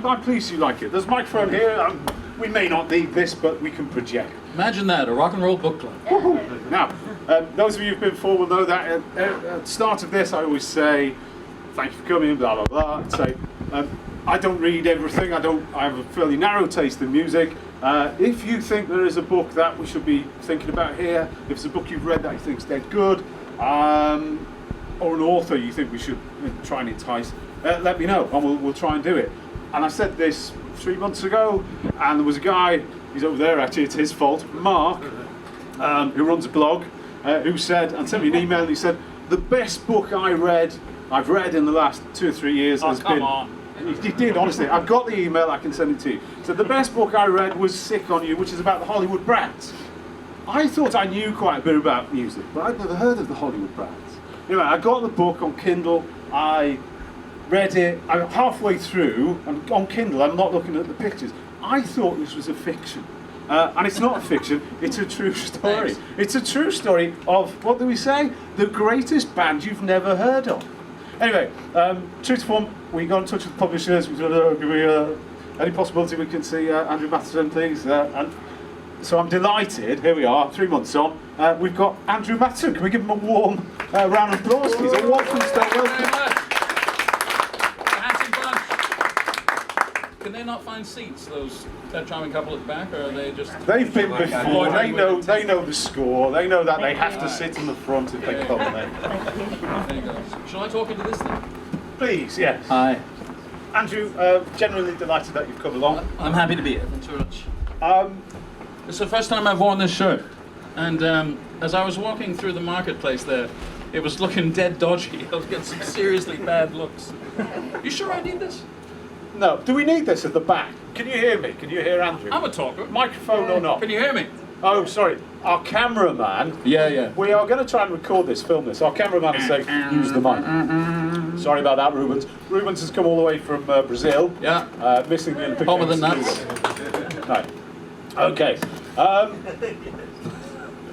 I'm pleased you like it. There's a microphone here. We may not need this, but we can project. Imagine that, a rock and roll book club. Now, those of you who've been before will know that at the start of this, I always say, thank you for coming, blah, blah, blah. I'd say, I don't read everything. I have a fairly narrow taste in music. If you think there is a book that we should be thinking about here, if it's a book you've read that you think's dead good, or an author you think we should try and entice, let me know, and we'll try and do it. And I said this 3 months ago, and there was a guy, he's over there actually, it's his fault, Mark, who runs a blog, who said, and sent me an email, and he said, the best book I've read in the last 2 or 3 years has been... on. He did, honestly. I've got the email, I can send it to you. So the best book I read was Sick on You, which is about the Hollywood Brats. I thought I knew quite a bit about music, but I'd never heard of the Hollywood Brats. Anyway, I got the book on Kindle, I read it, I'm halfway through, and on Kindle I'm not looking at the pictures. I thought this was a fiction. And it's not a fiction, it's a true story. Thanks. It's a true story of, what do we say? The greatest band you've never heard of. Anyway, true to form, we got in touch with publishers. We said, any possibility we can see Andrew Matheson, please? And so I'm delighted. Here we are, 3 months on. We've got Andrew Matheson. Can we give him a warm round of applause, please? A welcome, welcome. Can they not find seats, that charming couple at the back, or are they just... They've been before. They know the score. They know that they have to sit in the front if they come there. There you go. Shall I talk into this then? Please, yes. Hi. Andrew, genuinely delighted that you've come along. I'm happy to be here. Thanks very much. It's the first time I've worn this shirt, and as I was walking through the marketplace there, it was looking dead dodgy. I was getting some seriously bad looks. You sure I need this? No. Do we need this at the back? Can you hear me? Can you hear Andrew? I'm a talker. Microphone or not? Can you hear me? Oh, sorry. Our cameraman. Yeah. We are going to try and record this, film this. Our cameraman is saying, use the mic. Sorry about that, Rubens. Rubens has come all the way from Brazil. Yeah. Missing the Olympic Home of the Games. nuts. Right. Okay.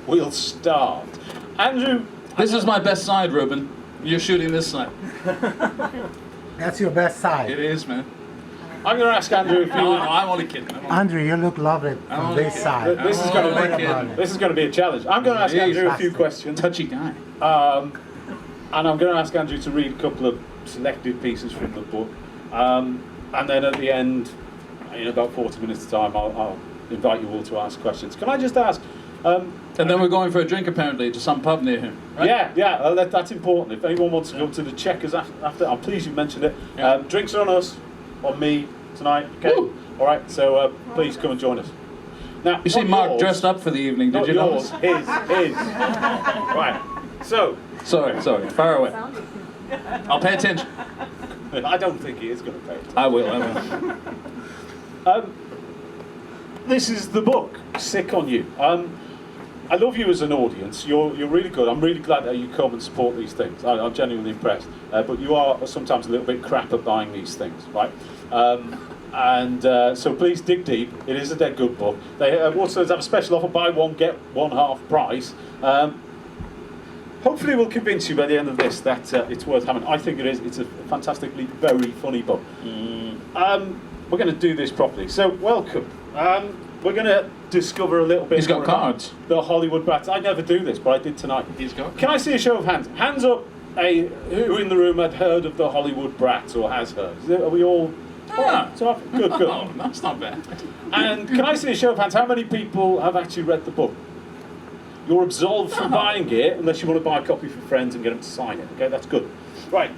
We'll start. Andrew. This is my best side, Ruben. You're shooting this side. That's your best side. It is, man. I'm going to ask Andrew if you... No, I'm only kidding. Andrew, you look lovely from this side. This is going to be a challenge. I'm going to ask Andrew a few questions. Touchy guy. And I'm going to ask Andrew to read a couple of selected pieces from the book. And then at the end, in about 40 minutes time, I'll invite you all to ask questions. Can I just ask... and then we're going for a drink, apparently, to some pub near him, right? Yeah, that's important. If anyone wants to go to the Checkers after, I'm pleased you mentioned it. Yeah. Drinks are on us, on me, tonight, okay? Woo. All right, so please come and join us. Now, You see not Mark yours, dressed up for the evening, did not you yours, notice? his. Right, so... Sorry, fire away. I'll pay attention. I don't think he is going to pay attention. I will. This is the book, Sick on You. I love you as an audience. You're really good. I'm really glad that you come and support these things. I'm genuinely impressed. But you are sometimes a little bit crap at buying these things, right? So please dig deep. It is a dead good book. They also have a special offer: buy one get one half price. Hopefully, we'll convince you by the end of this that it's worth having. I think it is. It's a fantastically very funny book. We're going to do this properly. So welcome. We're going to discover a little bit. He's got more cards. about the Hollywood Brats. I never do this, but I did tonight. He's got. Can I see a show of hands? Hands up. Who in the room had heard of the Hollywood Brats or has heard? Are we all? Ah. So good. Oh, that's not bad. And can I see a show of hands? How many people have actually read the book? You're absolved from buying it unless you want to buy a copy for friends and get them to sign it. Okay, that's good. Right.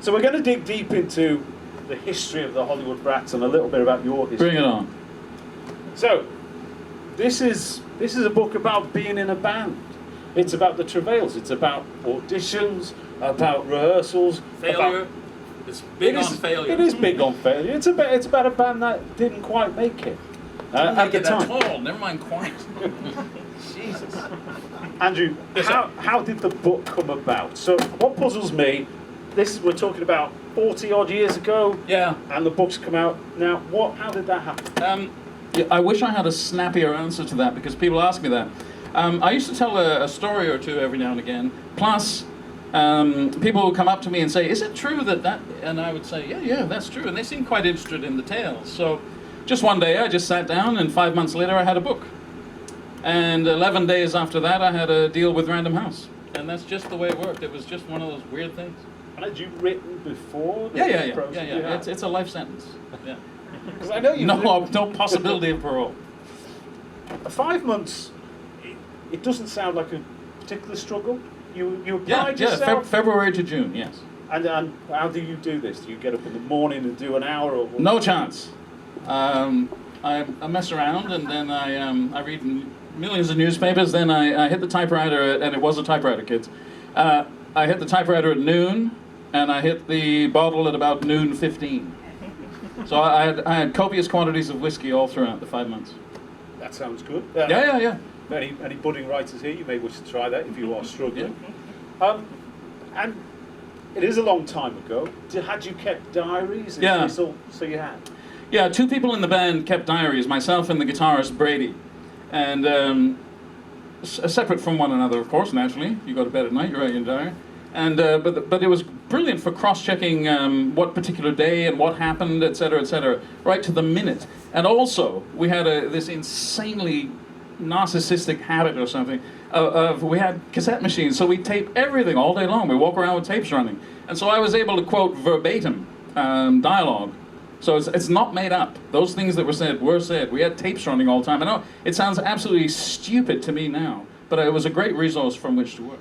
So we're going to dig deep into the history of the Hollywood Brats and a little bit about your history. Bring it on. So, this is a book about being in a band. It's about the travails. It's about auditions, about rehearsals. Failure. It's big on failure. It is big on failure. It's about a band that didn't quite make it at the time. At all. Never mind quite. Jesus. Andrew, how did the book come about? So, what puzzles me, we're talking about 40 odd years ago. Yeah. And the book's come out now. How did that happen? Yeah, I wish I had a snappier answer to that because people ask me that. I used to tell a story or two every now and again. Plus, people would come up to me and say, "Is it true that?" And I would say, "Yeah, that's true." And they seemed quite interested in the tales. So just one day I just sat down, and 5 months later I had a book. And 11 days after that I had a deal with Random House. And that's just the way it worked. It was just one of those weird things. And had you written before? Yeah. It's a life sentence. Yeah. Because I know you. No possibility of parole. 5 months. It doesn't sound like a particular struggle. You applied yourself. February to June. Yes. And how do you do this? Do you get up in the morning and do an hour? Or no chance. I mess around, and then I read millions of newspapers. Then I hit the typewriter, and it was a typewriter, kids. I hit the typewriter at noon, and I hit the bottle at about noon 15. So I had copious quantities of whiskey all throughout the 5 months. That sounds good. Yeah. Any budding writers here, you may wish to try that if you are struggling. And it is a long time ago. Had you kept diaries? Yeah. So you had? Yeah, 2 people in the band kept diaries, myself and the guitarist Brady. And separate from one another, of course, naturally. You go to bed at night, you write your diary. And but it was brilliant for cross-checking what particular day and what happened, etc., right to the minute. And also, we had this insanely narcissistic habit or something of we had cassette machines, so we tape everything all day long. We walk around with tapes running. And so I was able to quote verbatim dialogue. So it's not made up. Those things that were said were said. We had tapes running all the time. I know it sounds absolutely stupid to me now, but it was a great resource from which to work.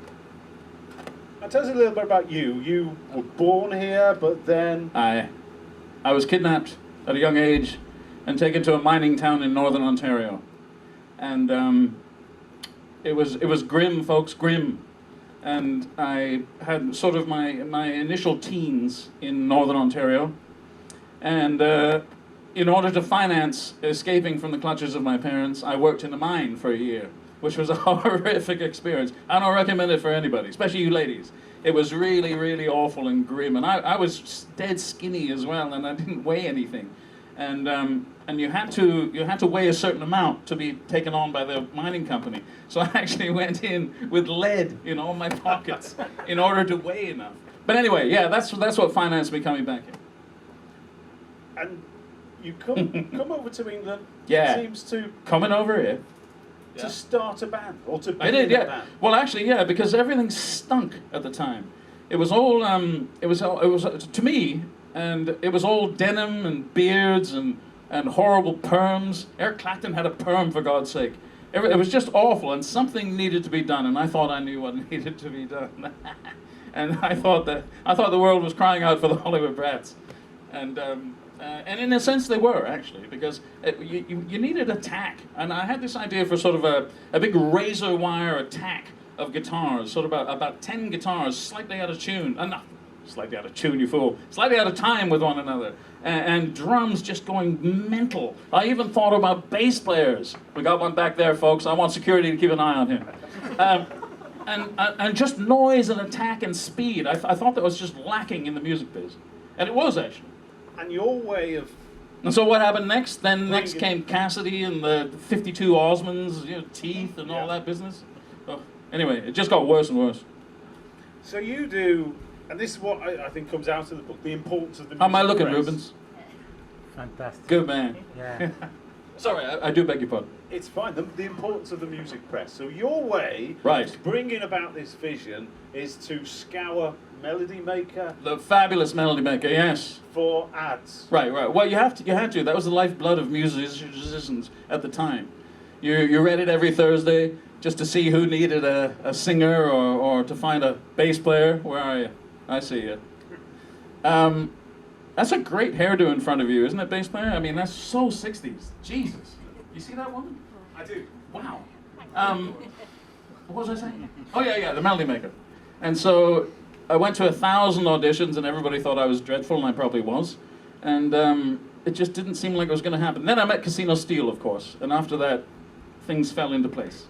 Now tell us a little bit about you. You were born here, but then... I was kidnapped at a young age and taken to a mining town in northern Ontario. And it was grim, folks, grim. And I had sort of my initial teens in northern Ontario. And in order to finance escaping from the clutches of my parents, I worked in a mine for a year, which was a horrific experience. I don't recommend it for anybody, especially you ladies. It was really, really awful and grim. And I was dead skinny as well, and I didn't weigh anything. And you had to weigh a certain amount to be taken on by the mining company. So I actually went in with lead in all my pockets in order to weigh enough. But anyway, yeah, that's what financed me coming back here. And you come over to England. Yeah. It seems to coming over here to start a band or to be I did, in a yeah. band. Well, actually, yeah, because everything stunk at the time. It was all it was to me, and it was all denim and beards and horrible perms. Eric Clapton had a perm, for God's sake. It was just awful, and something needed to be done, and I thought I knew what needed to be done. And I thought the world was crying out for the Hollywood Brats, and in a sense they were, actually, because you needed a tack. And I had this idea for sort of a big razor wire attack of guitars, sort of about 10 guitars slightly out of tune. No, slightly out of tune, you fool. Slightly out of time with one another. And drums just going mental. I even thought about bass players. We got one back there, folks. I want security to keep an eye on him. And just noise and attack and speed. I thought that was just lacking in the music biz. And it was, actually. And your way of... And so what happened next? Then next came Cassidy and the 52 Osmonds, Teeth and all that business. Oh, anyway, it just got worse and worse. So you do, and this is what I think comes out of the book, the importance of the music. How am I looking, press. Rubens? Fantastic. Good man. Yeah. Sorry, I do beg your pardon. It's fine, the importance of the music press. So your way of bringing about this vision is to scour Melody Maker. The fabulous Melody Maker, yes. For ads. Right. Well, you had to. That was the lifeblood of musicians at the time. You read it every Thursday just to see who needed a singer or to find a bass player. Where are you? I see you. That's a great hairdo in front of you, isn't it, bass player? I mean, that's so 60s. Jesus. You see that woman? I do. Wow. What was I saying? Oh, yeah, the Melody Maker. And so I went to 1,000 auditions, and everybody thought I was dreadful, and I probably was. And it just didn't seem like it was going to happen. Then I met Casino Steel, of course, and after that, things fell into place.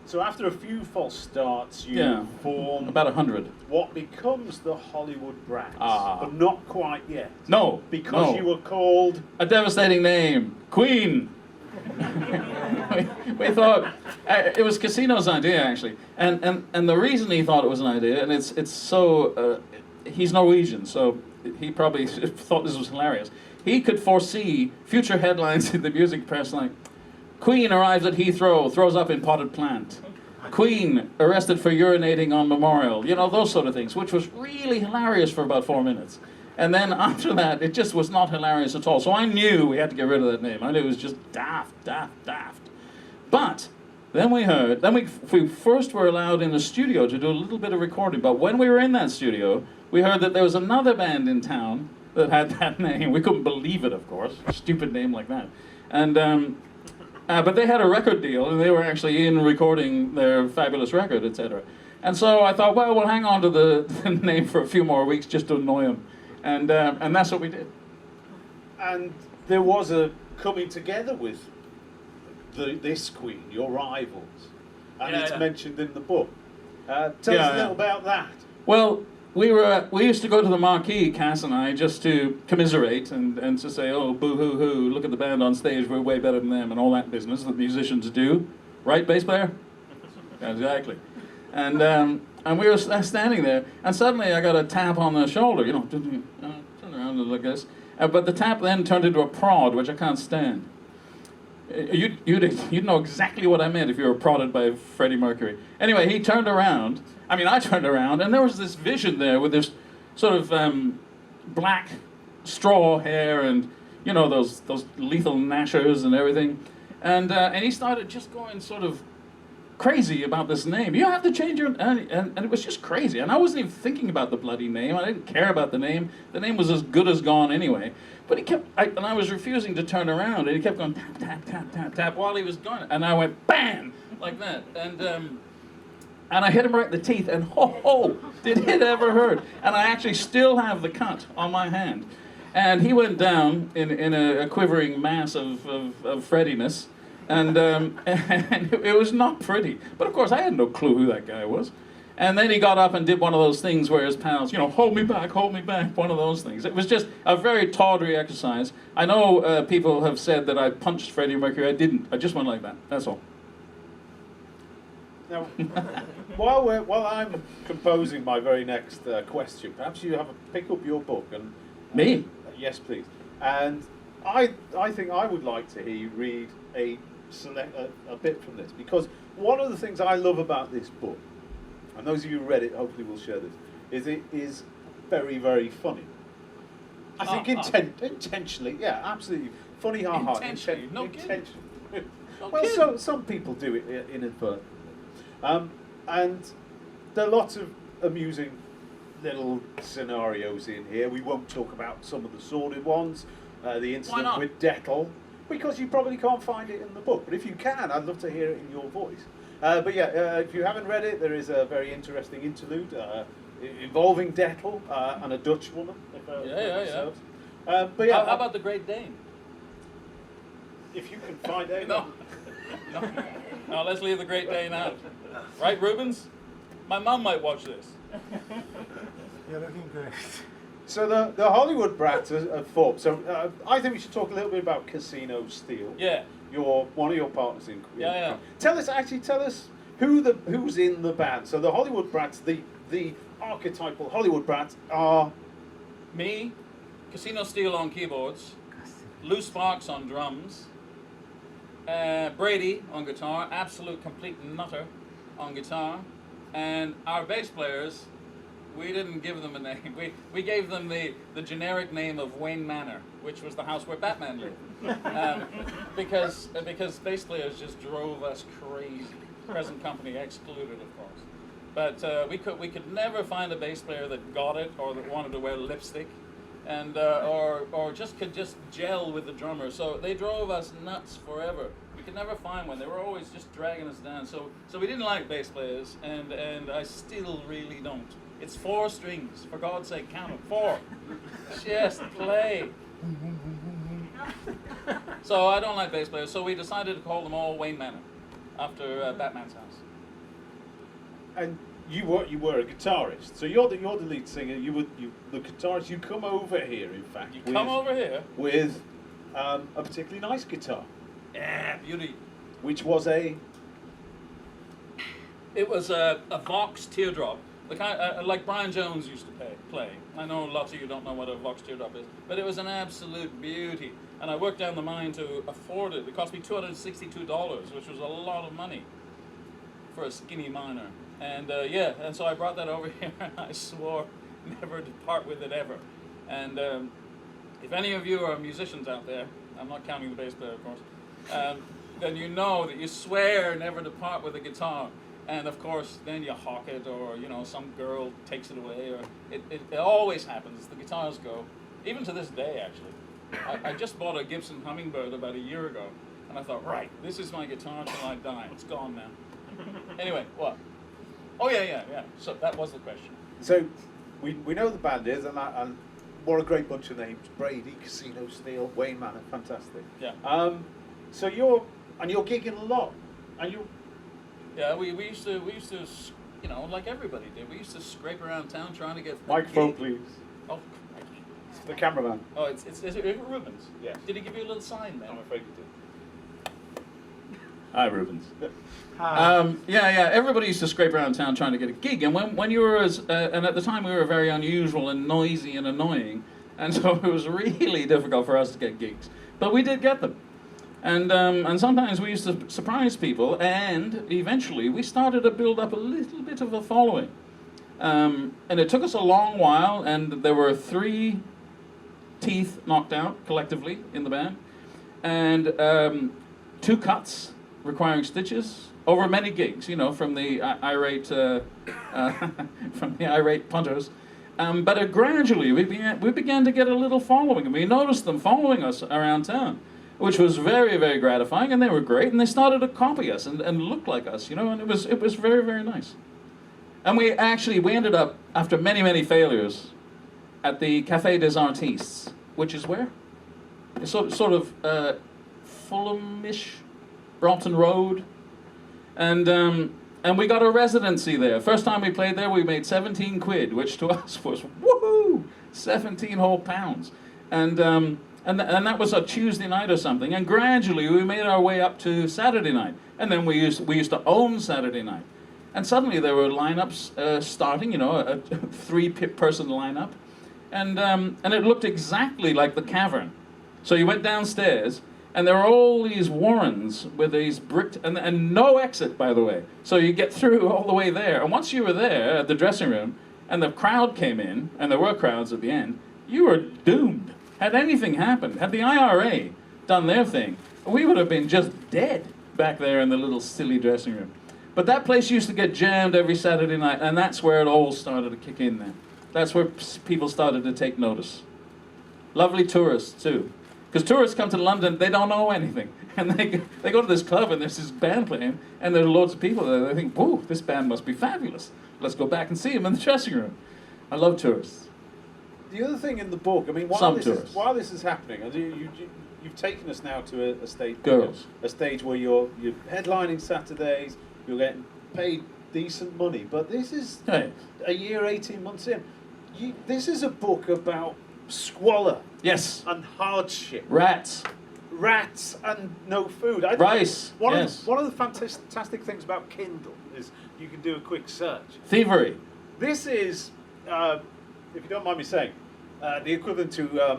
So after a few false starts, you form... about 100. What becomes the Hollywood Brats, Ah. but not quite yet. No. Because you were called... A devastating name. Queen. we thought it was Casino's idea actually, and the reason he thought it was an idea, and it's so he's Norwegian, so he probably thought this was hilarious. He could foresee future headlines in the music press like, Queen arrives at Heathrow, throws up in potted plant. Queen arrested for urinating on memorial. You know, those sort of things, which was really hilarious for about 4 minutes. And then after that, it just was not hilarious at all. So I knew we had to get rid of that name. I knew it was just daft. But then we first were allowed in the studio to do a little bit of recording. But when we were in that studio, we heard that there was another band in town that had that name. We couldn't believe it, of course. A stupid name like that. And but they had a record deal, and they were actually in recording their fabulous record, etc. And so I thought, well, we'll hang on to the name for a few more weeks just to annoy them. And that's what we did. And there was a coming together with this Queen, your rivals, and it's mentioned in the book. Tell us a little about that. Well, we used to go to the Marquee, Cass and I, just to commiserate and to say, oh, boo-hoo-hoo, look at the band on stage, we're way better than them, and all that business that musicians do. Right, bass player? Exactly. And we were standing there, and suddenly I got a tap on the shoulder, turn around like this. But the tap then turned into a prod, which I can't stand. You'd know exactly what I meant if you were prodded by Freddie Mercury. Anyway, I turned around, and there was this vision there with this sort of black straw hair and, those lethal gnashers and everything. And he started just going sort of crazy about this name. You have to change your... And it was just crazy. And I wasn't even thinking about the bloody name. I didn't care about the name. The name was as good as gone anyway. But he kept... and I was refusing to turn around. And he kept going tap, tap, tap, tap, tap while he was going. And I went bam! Like that. And I hit him right in the teeth. And ho, did it ever hurt. And I actually still have the cut on my hand. And he went down in a quivering mass of Freddiness. And it was not pretty. But of course, I had no clue who that guy was. And then he got up and did one of those things where his pals, hold me back, one of those things. It was just a very tawdry exercise. I know people have said that I punched Freddie Mercury. I didn't. I just went like that. That's all. Now, while I'm composing my very next question, perhaps you have a pick up your book and... Me? Yes, please. And I think I would like to hear you read a bit from this, because one of the things I love about this book, and those of you who read it hopefully will share this, is it is very, very funny. I think intentionally, yeah, absolutely. Funny, Intentionally? No intentionally. kidding. Well, some people do it inadvertently. And there are lots of amusing little scenarios in here. We won't talk about some of the sordid ones. The incident with Dettel, because you probably can't find it in the book. But if you can, I'd love to hear it in your voice. But yeah, if you haven't read it, there is a very interesting interlude involving Dettel and a Dutch woman. Yeah. But yeah, how about the Great Dane? If you can find it. No, let's leave the Great Dane out. Right, Rubens? My mum might watch this. You're looking great. So the Hollywood Brats are formed. So I think we should talk a little bit about Casino Steel. Yeah. One of your partners in. Yeah. Tell us who's in the band. So the Hollywood Brats, the archetypal Hollywood Brats are me, Casino Steel on keyboards, Lou Sparks on drums, Brady on guitar, absolute complete nutter on guitar, and our bass players. We didn't give them a name. We gave them the generic name of Wayne Manor, which was the house where Batman lived. Because bass players just drove us crazy. Present company excluded, of course. But we could never find a bass player that got it or that wanted to wear lipstick, and or could just gel with the drummer. So they drove us nuts forever. We could never find one. They were always just dragging us down. So we didn't like bass players, and I still really don't. It's 4 strings, for God's sake, count them. 4. Just play. So I don't like bass players, so we decided to call them all Wayne Manor, after Batman's house. And you were a guitarist, so you're the lead singer. You the guitarist. You come over here, in fact. Come over here with a particularly nice guitar. Yeah, beauty. which was a... It was a Vox teardrop, the kind like Brian Jones used to play. I know lots of you don't know what a Vox teardrop is, but it was an absolute beauty. And I worked down the mine to afford it. It cost me $262, which was a lot of money for a skinny miner. And and so I brought that over here, and I swore never to part with it ever. And if any of you are musicians out there, I'm not counting the bass player, of course, then you know that you swear never to part with a guitar. And of course, then you hawk it, or some girl takes it away, or it always happens. The guitars go, even to this day, actually. I just bought a Gibson Hummingbird about a year ago, and I thought, right, this is my guitar till I die. It's gone now. Anyway, what? Oh yeah. So that was the question. So we know the band is, and what a great bunch of names: Brady, Casino Steel, Wayne Manor, fantastic. Yeah. So you're gigging a lot, and you. Yeah, we used to, like everybody did, we used to scrape around town trying to get a Microphone, gig. please. Oh, The cameraman. oh, is it Rubens? Yes. Did he give you a little sign then? I'm afraid you did. Hi, Rubens. Hi. Everybody used to scrape around town trying to get a gig, and when you were and at the time we were very unusual and noisy and annoying, and so it was really difficult for us to get gigs, but we did get them. And sometimes we used to surprise people, and eventually we started to build up a little bit of a following. And it took us a long while, and there were 3 teeth knocked out collectively in the band, and 2 cuts requiring stitches over many gigs, from the irate from the irate punters. But gradually we began to get a little following, and we noticed them following us around town, which was very, very gratifying, and they were great, and they started to copy us and look like us, and it was very, very nice. And we ended up, after many, many failures, at the Café des Artistes, which is where? It's sort of Fulham-ish, Brompton Road, and we got a residency there. First time we played there, we made 17 quid, which to us was woohoo, 17 whole pounds, and that was a Tuesday night or something. And gradually we made our way up to Saturday night, and then we used to own Saturday night. And suddenly there were lineups starting, a 3-person lineup, and it looked exactly like the Cavern. So you went downstairs, and there were all these warrens with these bricked, and no exit, by the way. So you get through all the way there, and once you were there at the dressing room, and the crowd came in, and there were crowds at the end, you were doomed. Had anything happened, had the IRA done their thing, we would have been just dead back there in the little silly dressing room. But that place used to get jammed every Saturday night, and that's where it all started to kick in then. That's where people started to take notice. Lovely tourists, too. Because tourists come to London, they don't know anything. And they go to this club, and there's this band playing, and there are loads of people there. They think, whoa, this band must be fabulous. Let's go back and see them in the dressing room. I love tourists. The other thing in the book, I mean, while this is happening, you've taken us now to a stage. Girls. A stage where you're headlining Saturdays, you're getting paid decent money, but this is a year, 18 months in. This is a book about squalor. Yes. And hardship. Rats and no food. Rice. One of the fantastic things about Kindle is you can do a quick search. Thievery. This is, if you don't mind me saying, the equivalent to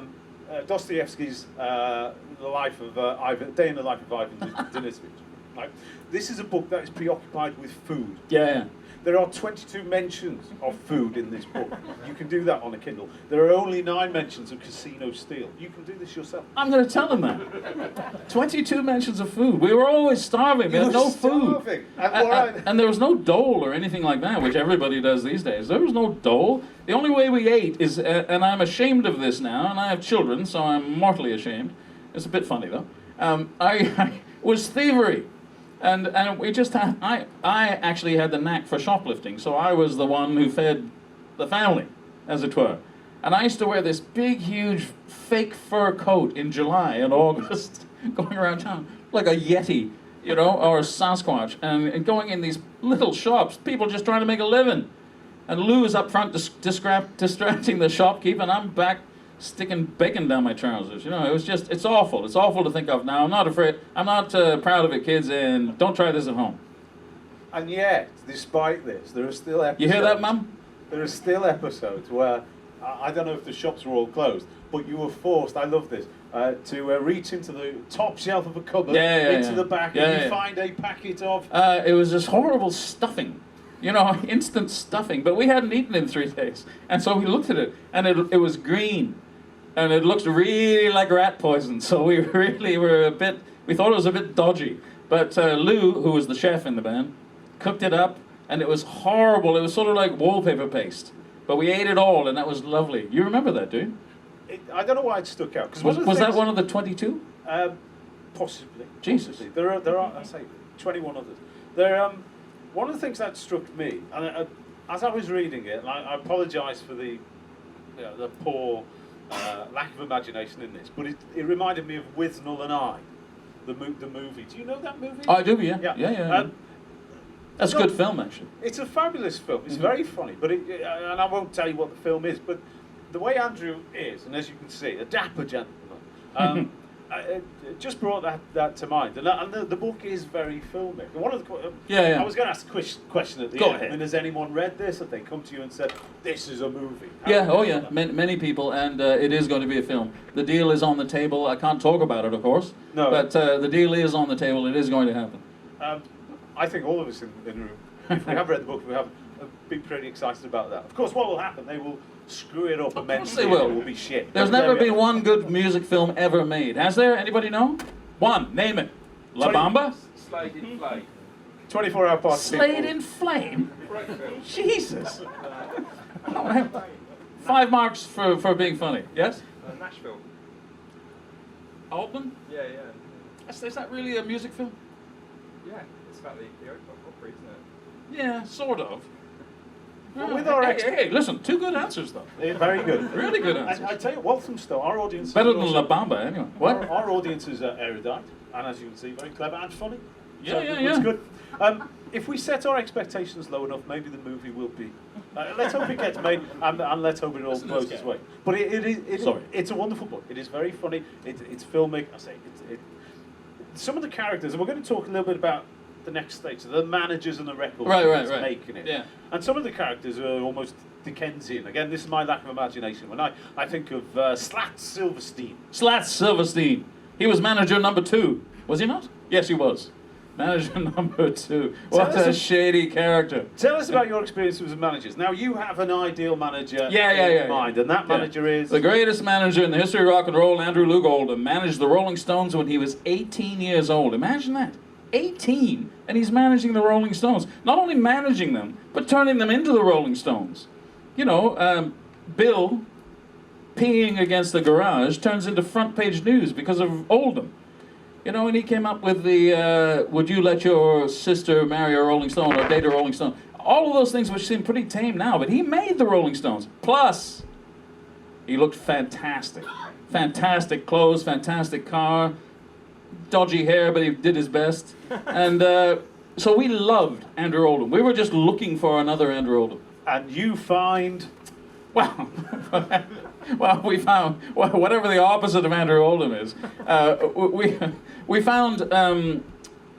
Dostoevsky's The Life of Day in the Life of Ivan Denisovich. Right? This is a book that is preoccupied with food. Yeah. There are 22 mentions of food in this book. You can do that on a Kindle. There are only 9 mentions of Casino Steel. You can do this yourself. I'm going to tell them that. 22 mentions of food. We were always starving. We had no food. And there was no dole or anything like that, which everybody does these days. There was no dole. The only way we ate is, and I'm ashamed of this now, and I have children, so I'm mortally ashamed. It's a bit funny, though. Was thievery. And we just had, I actually had the knack for shoplifting, so I was the one who fed the family, as it were. And I used to wear this big, huge, fake fur coat in July and August, going around town like a Yeti, or a Sasquatch, and going in these little shops, people just trying to make a living. And Lou is up front distracting the shopkeep, and I'm back sticking bacon down my trousers. You know, it was just, it's awful. It's awful to think of now. I'm not afraid, I'm not proud of it, kids, and don't try this at home. And yet, despite this, there are still episodes. You hear that, Mum? There are still episodes where, I don't know if the shops were all closed, but you were forced, I love this, to reach into the top shelf of a cupboard, into the back, and you find a packet of... It was this horrible stuffing. You know, instant stuffing. But we hadn't eaten in 3 days. And so we looked at it, and it was green. And it looked really like rat poison. So we really were we thought it was a bit dodgy. But Lou, who was the chef in the band, cooked it up, and it was horrible. It was sort of like wallpaper paste. But we ate it all, and that was lovely. You remember that, do you? I don't know why it stuck out. Was that one of the 22? Possibly. Jesus. Possibly. There are, I say, 21 others. One of the things that struck me, and as I was reading it, and I apologise for the poor lack of imagination in this, but it reminded me of With Null and I, the movie. Do you know that movie? Oh, I do, yeah. Yeah. That's a good film, actually. It's a fabulous film. It's very funny, but and I won't tell you what the film is, but the way Andrew is, and as you can see, a dapper gentleman, just brought that to mind. And the book is very filmic. And one of the I was going to ask a question at the end. Ahead. I mean, has anyone read this? Have they come to you and said, this is a movie? Many people, and it is going to be a film. The deal is on the table. I can't talk about it, of course. No. But the deal is on the table. It is going to happen. I think all of us in the room, if we have read the book, we have be pretty excited about that. Of course, what will happen? They will screw it up immensely. They will. It will be shit. There's never been one good music film ever made. Has there? Anybody know? One. Name it. La Bamba? Slade in Flame. 24 Hour Party. Slade in Flame? Jesus. 5 marks for being funny. Yes? Nashville. Altman? Yeah. Is that really a music film? Yeah, it's about the opera, isn't it? Yeah, sort of. Well, with our hey, listen, 2 good answers, though. Very good. Really good answers. I tell you, Walthamstow, our audience... Better than La Bamba, anyway. What? Our audience is erudite, and as you can see, very clever and funny. Yeah. It's good. If we set our expectations low enough, maybe the movie will be. Let's hope it gets made, and let's hope it all blows its way. But it's a wonderful book. It is very funny. It's filmic. I say some of the characters, and we're going to talk a little bit about the next stage, so the managers and the record right. making it. Yeah. And some of the characters are almost Dickensian. Again, this is my lack of imagination. When I think of Slats Silverstein. He was manager number 2. Was he not? Yes, he was. Manager number 2. What a shady character. Tell us about your experience with managers. Now, you have an ideal manager in mind, and that manager is... The greatest manager in the history of rock and roll, Andrew Loog Oldham, managed the Rolling Stones when he was 18 years old. Imagine that. 18, and he's managing the Rolling Stones. Not only managing them, but turning them into the Rolling Stones. You know, Bill peeing against the garage turns into front page news because of Oldham. You know, and he came up with the, would you let your sister marry a Rolling Stone or date a Rolling Stone? All of those things which seem pretty tame now, but he made the Rolling Stones. Plus, he looked fantastic. Fantastic clothes, fantastic car, dodgy hair, but he did his best. And so we loved Andrew Oldham. We were just looking for another Andrew Oldham. And you find... Well, we found whatever the opposite of Andrew Oldham is. We found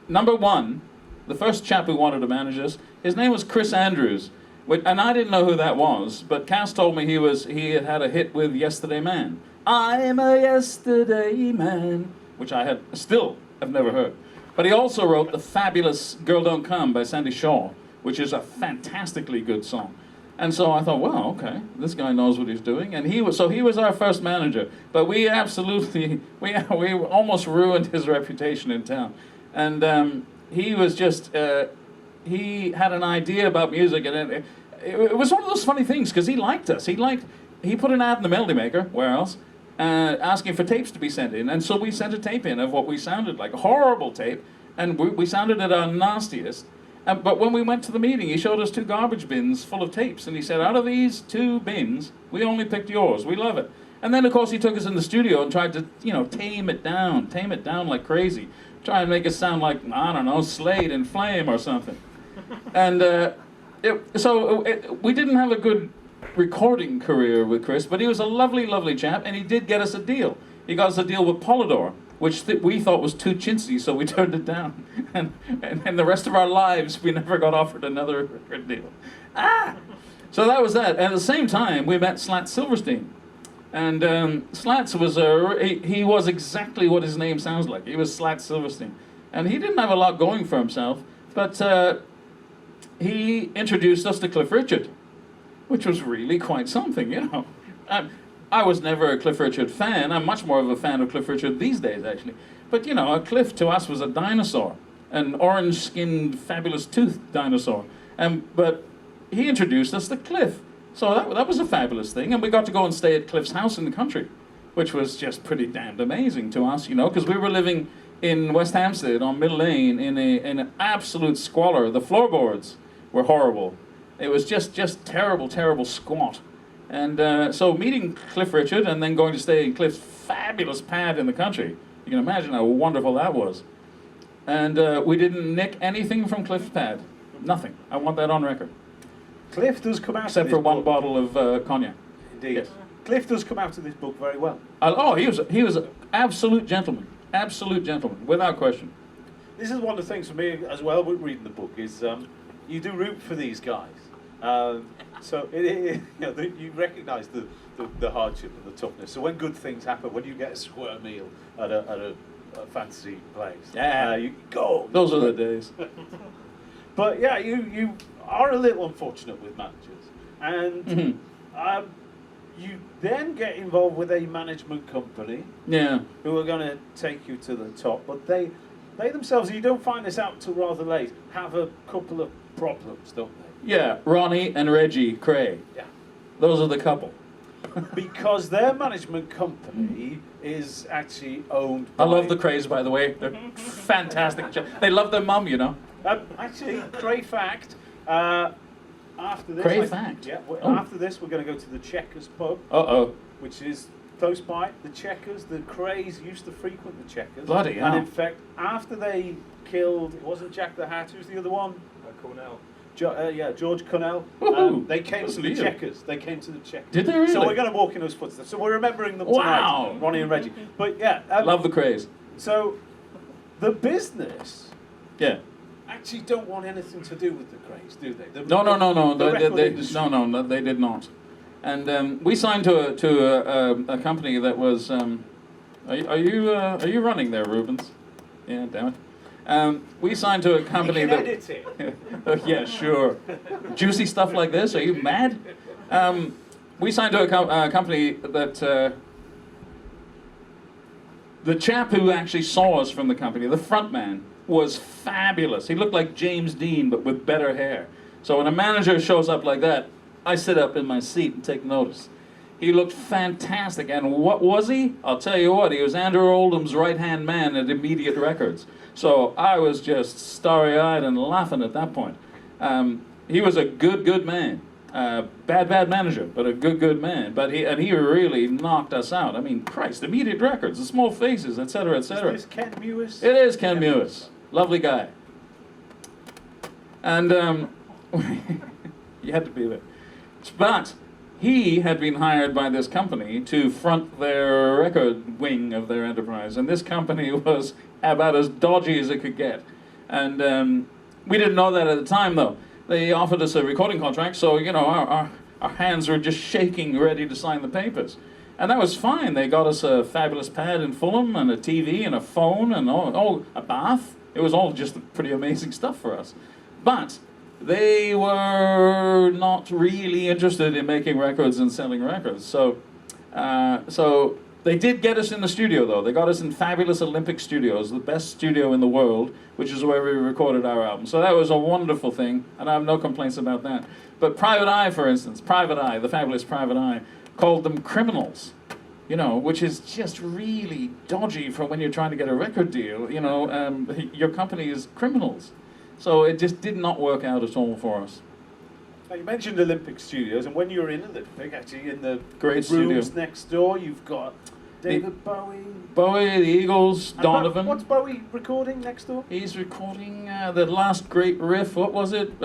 number 1, the first chap who wanted to manage us. His name was Chris Andrews, and I didn't know who that was. But Cass told me he had a hit with Yesterday Man. I'm a yesterday man, which I still have never heard. But he also wrote the fabulous Girl Don't Come by Sandy Shaw, which is a fantastically good song. And so I thought, well, okay, this guy knows what he's doing. And he was our first manager. But we absolutely, we almost ruined his reputation in town. And he was just, he had an idea about music. And it was one of those funny things, because he liked us. He put an ad in the Melody Maker, where else, asking for tapes to be sent in. And so we sent a tape in of what we sounded like, a horrible tape. And we sounded at our nastiest. But when we went to the meeting, he showed us 2 garbage bins full of tapes, and he said, out of these 2 bins, we only picked yours. We love it. And then, of course, he took us in the studio and tried to, tame it down like crazy. Try and make it sound like, I don't know, Slade in Flame or something. And we didn't have a good recording career with Chris, but he was a lovely, lovely chap, and he did get us a deal. He got us a deal with Polydor, which we thought was too chintzy, so we turned it down. And the rest of our lives, we never got offered another record deal. So that was that. And at the same time, we met Slat Silverstein. And Slats was he was exactly what his name sounds like. He was Slat Silverstein. And he didn't have a lot going for himself, but he introduced us to Cliff Richard, which was really quite something, you know. I was never a Cliff Richard fan. I'm much more of a fan of Cliff Richard these days, actually. But, you know, a Cliff to us was a dinosaur, an orange-skinned, fabulous-toothed dinosaur. But he introduced us to Cliff. So that was a fabulous thing, and we got to go and stay at Cliff's house in the country, which was just pretty damned amazing to us, you know, because we were living in West Hampstead on Middle Lane in an absolute squalor. The floorboards were horrible. It was just terrible, terrible squat. And so meeting Cliff Richard and then going to stay in Cliff's fabulous pad in the country, you can imagine how wonderful that was. And we didn't nick anything from Cliff's pad. Nothing. I want that on record. Cliff does come out Except of for this one book. bottle of cognac. Indeed. Yes. Cliff does come out of this book very well. He was an absolute gentleman. Absolute gentleman, without question. This is one of the things for me as well with reading the book is you do root for these guys. So you know, you recognise the hardship and the toughness. So when good things happen, when you get a square meal at a fancy place, you go. Those are the days. But yeah, you are a little unfortunate with managers, and you then get involved with a management company. Yeah. Who are going to take you to the top, but they themselves, you don't find this out till rather late, have a couple of problems, don't they? Yeah, Ronnie and Reggie Cray. Yeah. Those are the couple. Because their management company is actually owned by... I love the Crays, by the way. They're fantastic. They love their mum, you know. Actually, Cray fact, after this... Cray fact? Yeah, Oh. after this we're going to go to the Checkers pub. Uh-oh. Which is close by. The Checkers, the Crays used to frequent the Checkers. Bloody hell. And in fact, after they killed, it wasn't Jack the Hat, who's the other one? Cornell. George Connell. Woohoo! They came to the Leader. Checkers. They came to the Checkers. Did they really? So we're going to walk in those footsteps. So we're remembering them Wow. tonight, Ronnie and Reggie. But yeah, Love the Crays. So the business Yeah. actually don't want anything to do with the Crays, do they? No. The record They industry. no, they did not. And we signed to a company that was. Are you running there, Rubens? Yeah, damn it. We signed to a company You can that. edit it. Yeah, sure. Juicy stuff like this? Are you mad? We signed to a company that. The chap who actually saw us from the company, the front man, was fabulous. He looked like James Dean, but with better hair. So when a manager shows up like that, I sit up in my seat and take notice. He looked fantastic. And what was he? I'll tell you what, he was Andrew Oldham's right-hand man at Immediate Records. So I was just starry-eyed and laughing at that point. He was a good man. Bad manager, but a good man. But he really knocked us out. I mean, Christ, Immediate Records, the Small Faces, etc., etc. Is this Ken Mewis? It is Ken Mewis. Lovely guy. And you had to be there. But he had been hired by this company to front their record wing of their enterprise. And this company was about as dodgy as it could get. And we didn't know that at the time, though. They offered us a recording contract, so, you know, our hands were just shaking, ready to sign the papers. And that was fine. They got us a fabulous pad in Fulham, and a TV, and a phone, and all a bath. It was all just pretty amazing stuff for us. But they were not really interested in making records and selling records. So they did get us in the studio, though. They got us in fabulous Olympic Studios, the best studio in the world, which is where we recorded our album. So that was a wonderful thing, and I have no complaints about that. But Private Eye, for instance, Private Eye, the fabulous Private Eye, called them criminals, you know, which is just really dodgy for when you're trying to get a record deal. You know, your company is criminals. So it just did not work out at all for us. Now, you mentioned Olympic Studios, and when you're in Olympic, actually in the Great rooms studio. next door, you've got David Bowie. Bowie, the Eagles, And Donovan. What's Bowie recording next door? He's recording the last great riff. What was it?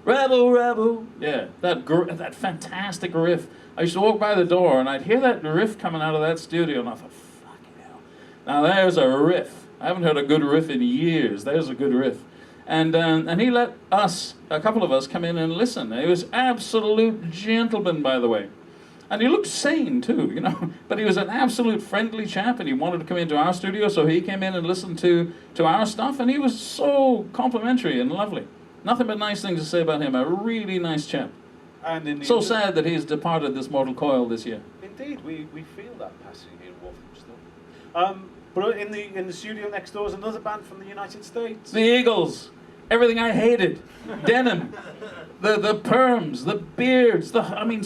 Rebel, rebel. Yeah, that fantastic riff. I used to walk by the door and I'd hear that riff coming out of that studio and I thought, fucking hell. Now there's a riff. I haven't heard a good riff in years. There's a good riff. And he let us, a couple of us, come in and listen. He was absolute gentleman, by the way. And he looked sane too, you know. But he was an absolute friendly chap, and he wanted to come into our studio, so he came in and listened to our stuff, and he was so complimentary and lovely. Nothing but nice things to say about him. A really nice chap. And So sad that he's departed this mortal coil this year. Indeed, we feel that passing here in Walthamstow. But in the studio next door is another band from the United States. The Eagles. Everything I hated. Denim. The perms, the beards,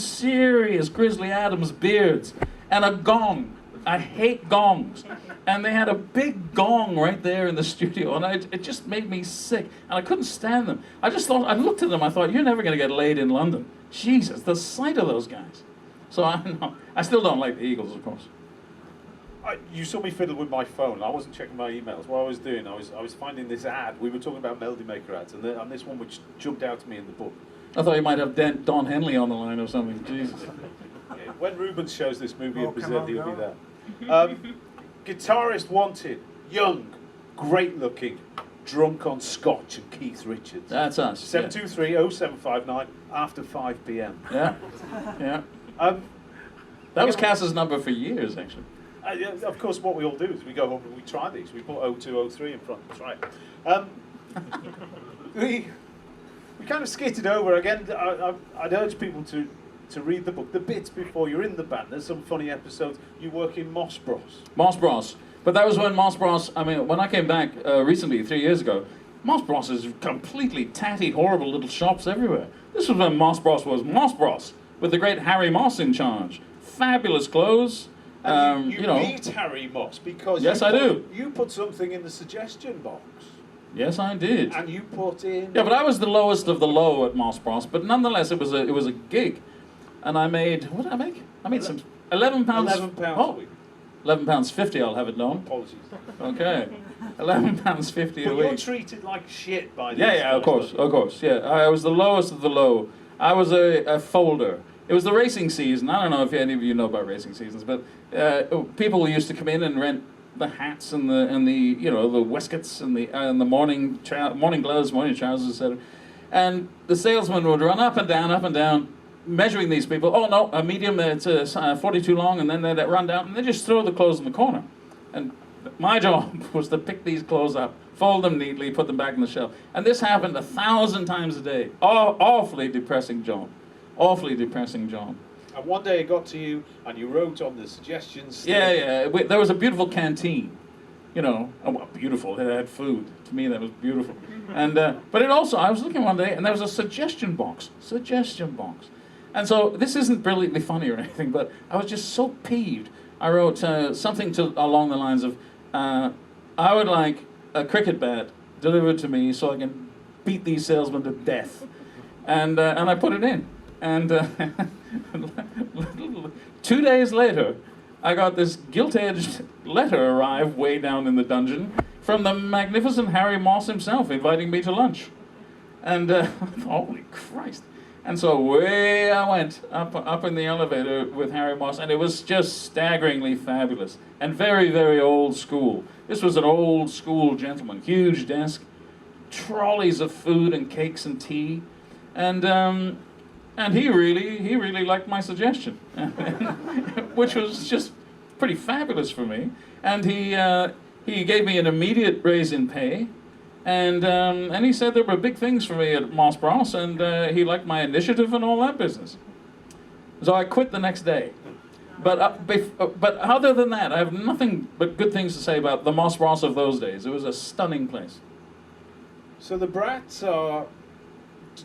serious Grizzly Adams beards. And a gong. I hate gongs. And they had a big gong right there in the studio, and it just made me sick. And I couldn't stand them. I looked at them, I thought, you're never going to get laid in London. Jesus, the sight of those guys. So I still don't like the Eagles, of course. You saw me fiddle with my phone. I wasn't checking my emails. What I was doing, I was finding this ad. We were talking about Melody Maker ads, and this one which jumped out to me in the book. I thought you might have Don Henley on the line or something. Jesus. Yeah, when Rubens shows this movie in come Brazil, on, he'll be go. there. Guitarist wanted, young, great looking, drunk on scotch and Keith Richards. That's us. 723-0759 after 5 p.m. Yeah. Yeah. That was Cass's number for years, actually. Yeah, of course, what we all do is we go home and we try these. We put 0203 in front. That's right. We kind of skitted over again. I'd urge people to read the book. The bits before you're in the band. There's some funny episodes. You work in Moss Bros. Moss Bros. But that was when Moss Bros. When I came back recently, 3 years ago, Moss Bros is completely tatty, horrible little shops everywhere. This was when Moss Bros was Moss Bros, with the great Harry Moss in charge. Fabulous clothes. And you meet Harry Moss because yes, I do. You put something in the suggestion box. Yes, I did. And you put in. Yeah, but I was the lowest of the low at Moss Bros. But nonetheless, it was a gig, and I made, what did I make? I made some £11. £11 a week. £11.50. I'll have it known. Apologies. Okay, £11.50 a But week. you're treated like shit by this. Yeah, of course. Yeah, I was the lowest of the low. I was a folder. It was the racing season. I don't know if any of you know about racing seasons, but people used to come in and rent the hats and the waistcoats and the morning gloves, morning trousers, etc. And the salesman would run up and down, measuring these people. Oh no, a medium, it's 42 long, and then they'd run down and they just throw the clothes in the corner. And my job was to pick these clothes up, fold them neatly, put them back on the shelf. And this happened 1,000 times a day. Awfully depressing job. Awfully depressing job. And one day it got to you, and you wrote on the suggestions. Yeah. There was a beautiful canteen, beautiful. It had food. To me, that was beautiful. And but it also, I was looking one day, and there was a suggestion box. And so this isn't brilliantly funny or anything, but I was just so peeved. I wrote something along the lines of, I would like a cricket bat delivered to me so I can beat these salesmen to death, and I put it in. And 2 days later, I got this gilt-edged letter arrive way down in the dungeon from the magnificent Harry Moss himself, inviting me to lunch. And holy Christ! And so away I went up in the elevator with Harry Moss, and it was just staggeringly fabulous and very, very old school. This was an old school gentleman, huge desk, trolleys of food and cakes and tea, and he really liked my suggestion, which was just pretty fabulous for me. And he gave me an immediate raise in pay, and he said there were big things for me at Moss Bros, and he liked my initiative and all that business. So I quit the next day. But other than that, I have nothing but good things to say about the Moss Bros of those days. It was a stunning place. So the Brats are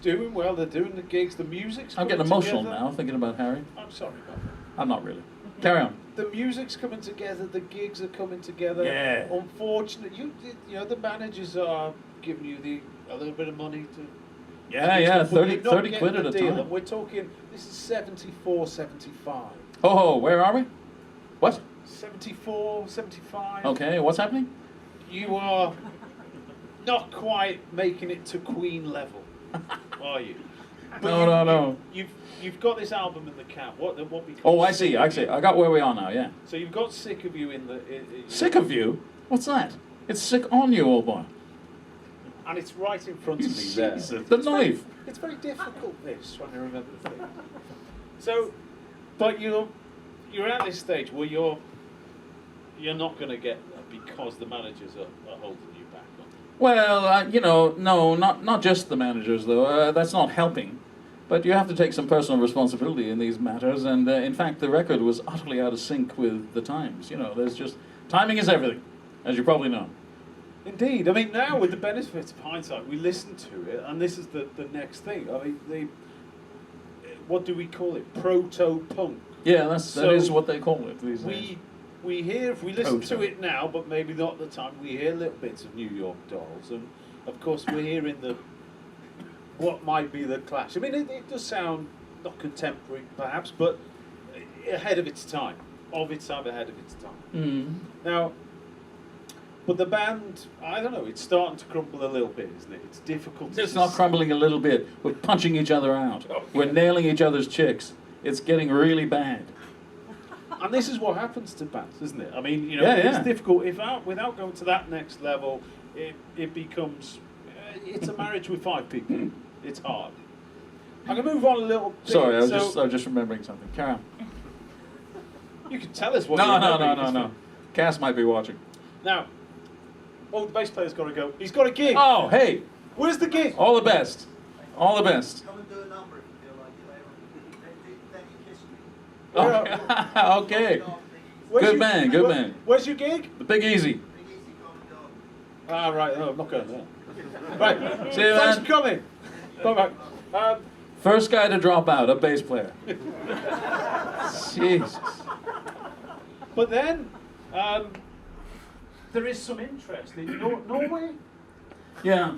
doing well. They're doing the gigs. The music's I'm coming getting emotional together. now thinking about Harry. I'm sorry about that. I'm not really. Carry on. The music's coming together. The gigs are coming together. Yeah. Unfortunately, the managers are giving you a little bit of money to. Yeah, but 30 you're not 30 getting quid the at a deal. time. And we're talking. This is 74, 75. Oh, where are we? What? 74, 75. Okay, what's happening? You are not quite making it to Queen level, are you? No. You've got this album in the can. What becomes? Oh, I see. I got where we are now. Yeah. So you've got Sick of You in the. Sick of You? What's that? It's sick on you, old boy. And it's right in front of me there. The knife. It's very difficult, this, trying to remember the thing. So, but you're at this stage where you're not going to get that because the managers are holding you back. Well, no, not just the managers, though. That's not helping. But you have to take some personal responsibility in these matters. And in fact, the record was utterly out of sync with the times. There's just timing is everything, as you probably know. Indeed. I mean, now with the benefit of hindsight, we listen to it, and this is the next thing. I mean, what do we call it? Proto-punk. Yeah, that is what they call it these days. We hear, if we listen to it now, but maybe not at the time, we hear little bits of New York Dolls, and of course we're hearing what might be the Clash. I mean, it does sound not contemporary, perhaps, but ahead of its time, ahead of its time. Mm. Now, but the band, I don't know, it's starting to crumble a little bit, isn't it? It's difficult. It's not crumbling a little bit. We're punching each other out. We're nailing each other's chicks. It's getting really bad. And this is what happens to bands, isn't it? I mean, it's difficult. Without going to that next level, it becomes, it's a marriage with 5 people. It's hard. I can move on a little bit. Sorry, I was just remembering something. Carry on. You can tell us what No. Cass might be watching. Now, the bass player's got to go. He's got a gig. Oh, hey. Where's the gig? All the best. All the best. Come and do a number if you feel like it later on. Then you kiss me. Okay. Good man. Where's your gig? The Big Easy. Big easy, come and go. Right. No, I'm not going there. Right. See you, Thanks man. for coming. Bye-bye. First guy to drop out, a bass player. Jesus. But then, there is some interest in Norway. Yeah.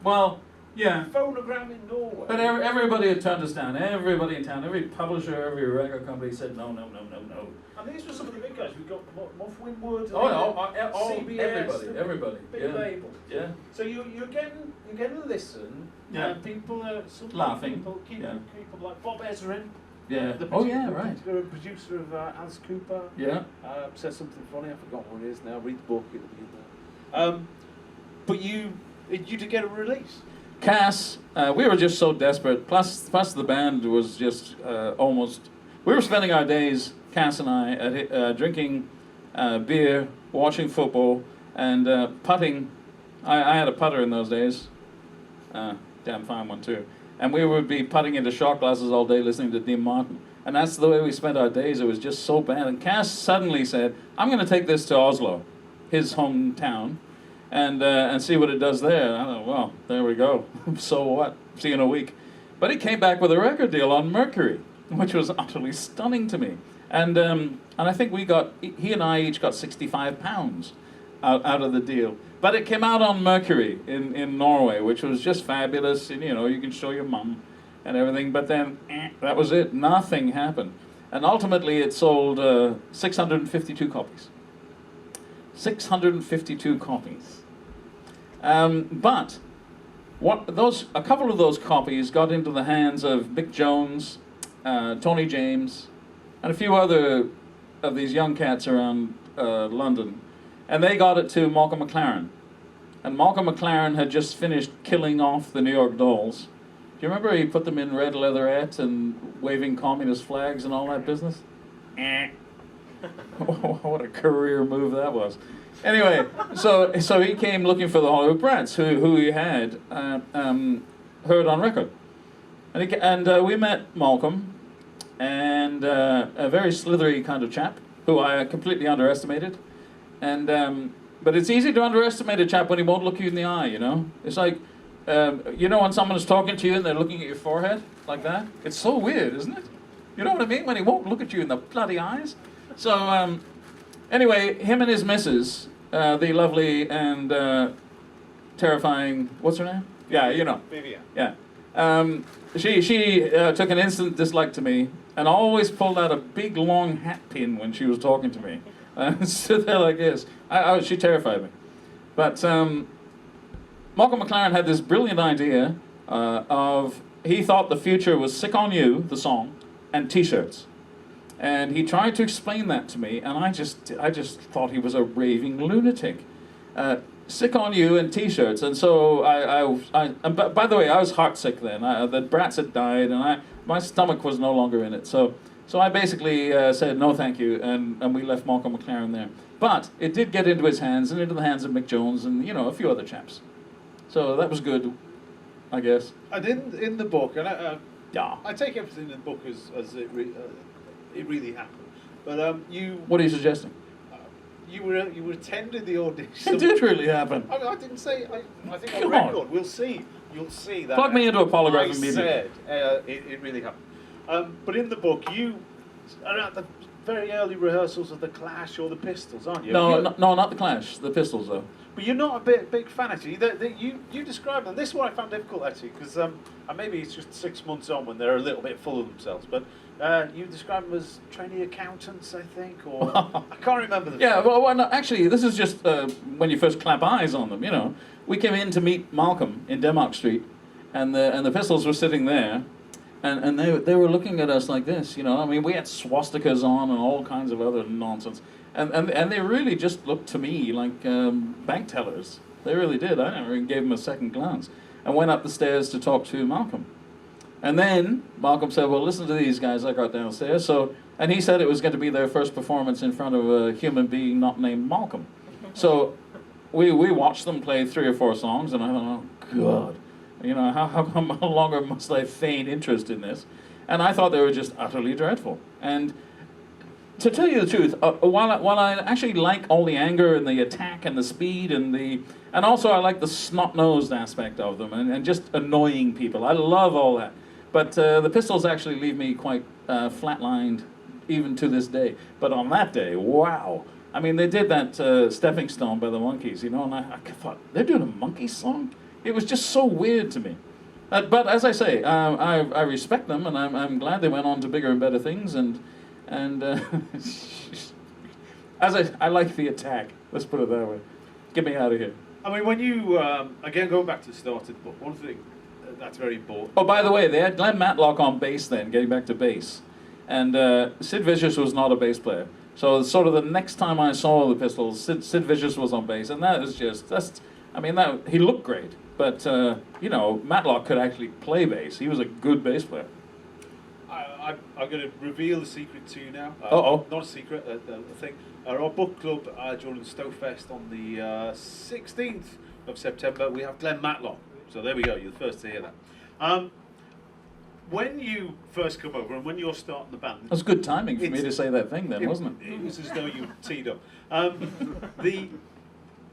Well, yeah. Phonogram in Norway. But everybody had turned us down. Everybody in town, every publisher, every record company said no. And these were some of the big guys. We've got Muff Winwood. CBS, everybody. Big Yeah. label. Yeah. So you're getting a listen. Yeah. And people are Laughing. People like Bob Ezrin. Yeah. The Right. The producer of Alice Cooper. Yeah. Says something funny. I forgot what it is now. Read the book. It'll be in there. But you did get a release. Cass, we were just so desperate. Plus the band was just almost. We were spending our days, Cass and I, drinking beer, watching football, and putting. I had a putter in those days. Damn fine one too. And we would be putting into shot glasses all day, listening to Dean Martin. And that's the way we spent our days. It was just so bad. And Cass suddenly said, "I'm going to take this to Oslo, his hometown, and see what it does there." I thought, well, there we go. So what? See you in a week. But he came back with a record deal on Mercury, which was utterly stunning to me. And I think he and I each got £65 out of the deal. But it came out on Mercury in Norway, which was just fabulous. And, you can show your mum and everything. But then that was it. Nothing happened. And ultimately it sold 652 copies. 652 copies. But a couple of those copies got into the hands of Mick Jones, Tony James, and a few other of these young cats around London. And they got it to Malcolm McLaren. And Malcolm McLaren had just finished killing off the New York Dolls. Do you remember he put them in red leatherette and waving communist flags and all that business? What a career move that was. Anyway, so he came looking for the Hollywood Brats, who he had heard on record. And we met Malcolm, and a very slithery kind of chap, who I completely underestimated. And but it's easy to underestimate a chap when he won't look you in the eye, It's like, when someone is talking to you and they're looking at your forehead, like that? It's so weird, isn't it? You know what I mean? When he won't look at you in the bloody eyes. So, anyway, him and his missus, the lovely and terrifying, what's her name? Yeah, Vivian. Yeah. She took an instant dislike to me and always pulled out a big long hat pin when she was talking to me. And stood there like this. She terrified me. But Malcolm McLaren had this brilliant idea of he thought the future was Sick on You, the song, and T-shirts. And he tried to explain that to me, and I just thought he was a raving lunatic. Sick on You and T-shirts, and so and by the way, I was heartsick then. The Brats had died, and my stomach was no longer in it. So I basically said no, thank you, and we left Malcolm McLaren there. But it did get into his hands and into the hands of Mick Jones and a few other chaps. So that was good, I guess. And in the book, and Yeah. I take everything in the book as it really happened. But you What are you suggesting? you were attending the audition. It did really happen. I mean, I didn't say. I think on Come record, on. we'll see. You'll see that. Plug me into a polygraph I immediately. said it really happened. But in the book, you are at the very early rehearsals of the Clash or the Pistols, aren't you? No, not the Clash. The Pistols, though. But you're not a big fan, actually. You describe them. This is what I found difficult, actually, because and maybe it's just 6 months on when they're a little bit full of themselves. But you describe them as trainee accountants, I think, or I can't remember the. Yeah, well, no, actually, this is just when you first clap eyes on them. We came in to meet Malcolm in Denmark Street, and the Pistols were sitting there, and they were looking at us like this. I mean, we had swastikas on and all kinds of other nonsense. And they really just looked to me like bank tellers. They really did. I never even gave them a second glance. And went up the stairs to talk to Malcolm. And then Malcolm said, well, listen to these guys I got downstairs. And he said it was going to be their first performance in front of a human being not named Malcolm. So we watched them play 3 or 4 songs, and I thought, oh, God, how longer must I feign interest in this? And I thought they were just utterly dreadful. And to tell you the truth, while I actually like all the anger and the attack and the speed and also I like the snot-nosed aspect of them and just annoying people. I love all that. But the Pistols actually leave me quite flatlined even to this day. But on that day, wow. I mean, they did that Stepping Stone by the Monkees, and I thought, they're doing a Monkees song? It was just so weird to me. But as I say, I respect them, and I'm glad they went on to bigger and better things, and I like the attack. Let's put it that way. Get me out of here. I mean, when you again going back to the start of the book, one thing that's very important. Oh, by the way, they had Glenn Matlock on bass then, getting back to bass. And Sid Vicious was not a bass player. So sort of the next time I saw the Pistols, Sid Vicious was on bass. And that was he looked great. But, Matlock could actually play bass. He was a good bass player. I'm going to reveal the secret to you now. Uh-oh. Not a secret, a thing. Our book club during Stowfest on the 16th of September, we have Glenn Matlock. So there we go, you're the first to hear that. When you first come over and when you're starting the band... That was good timing for me to say that thing then, wasn't it? It was as though you teed up.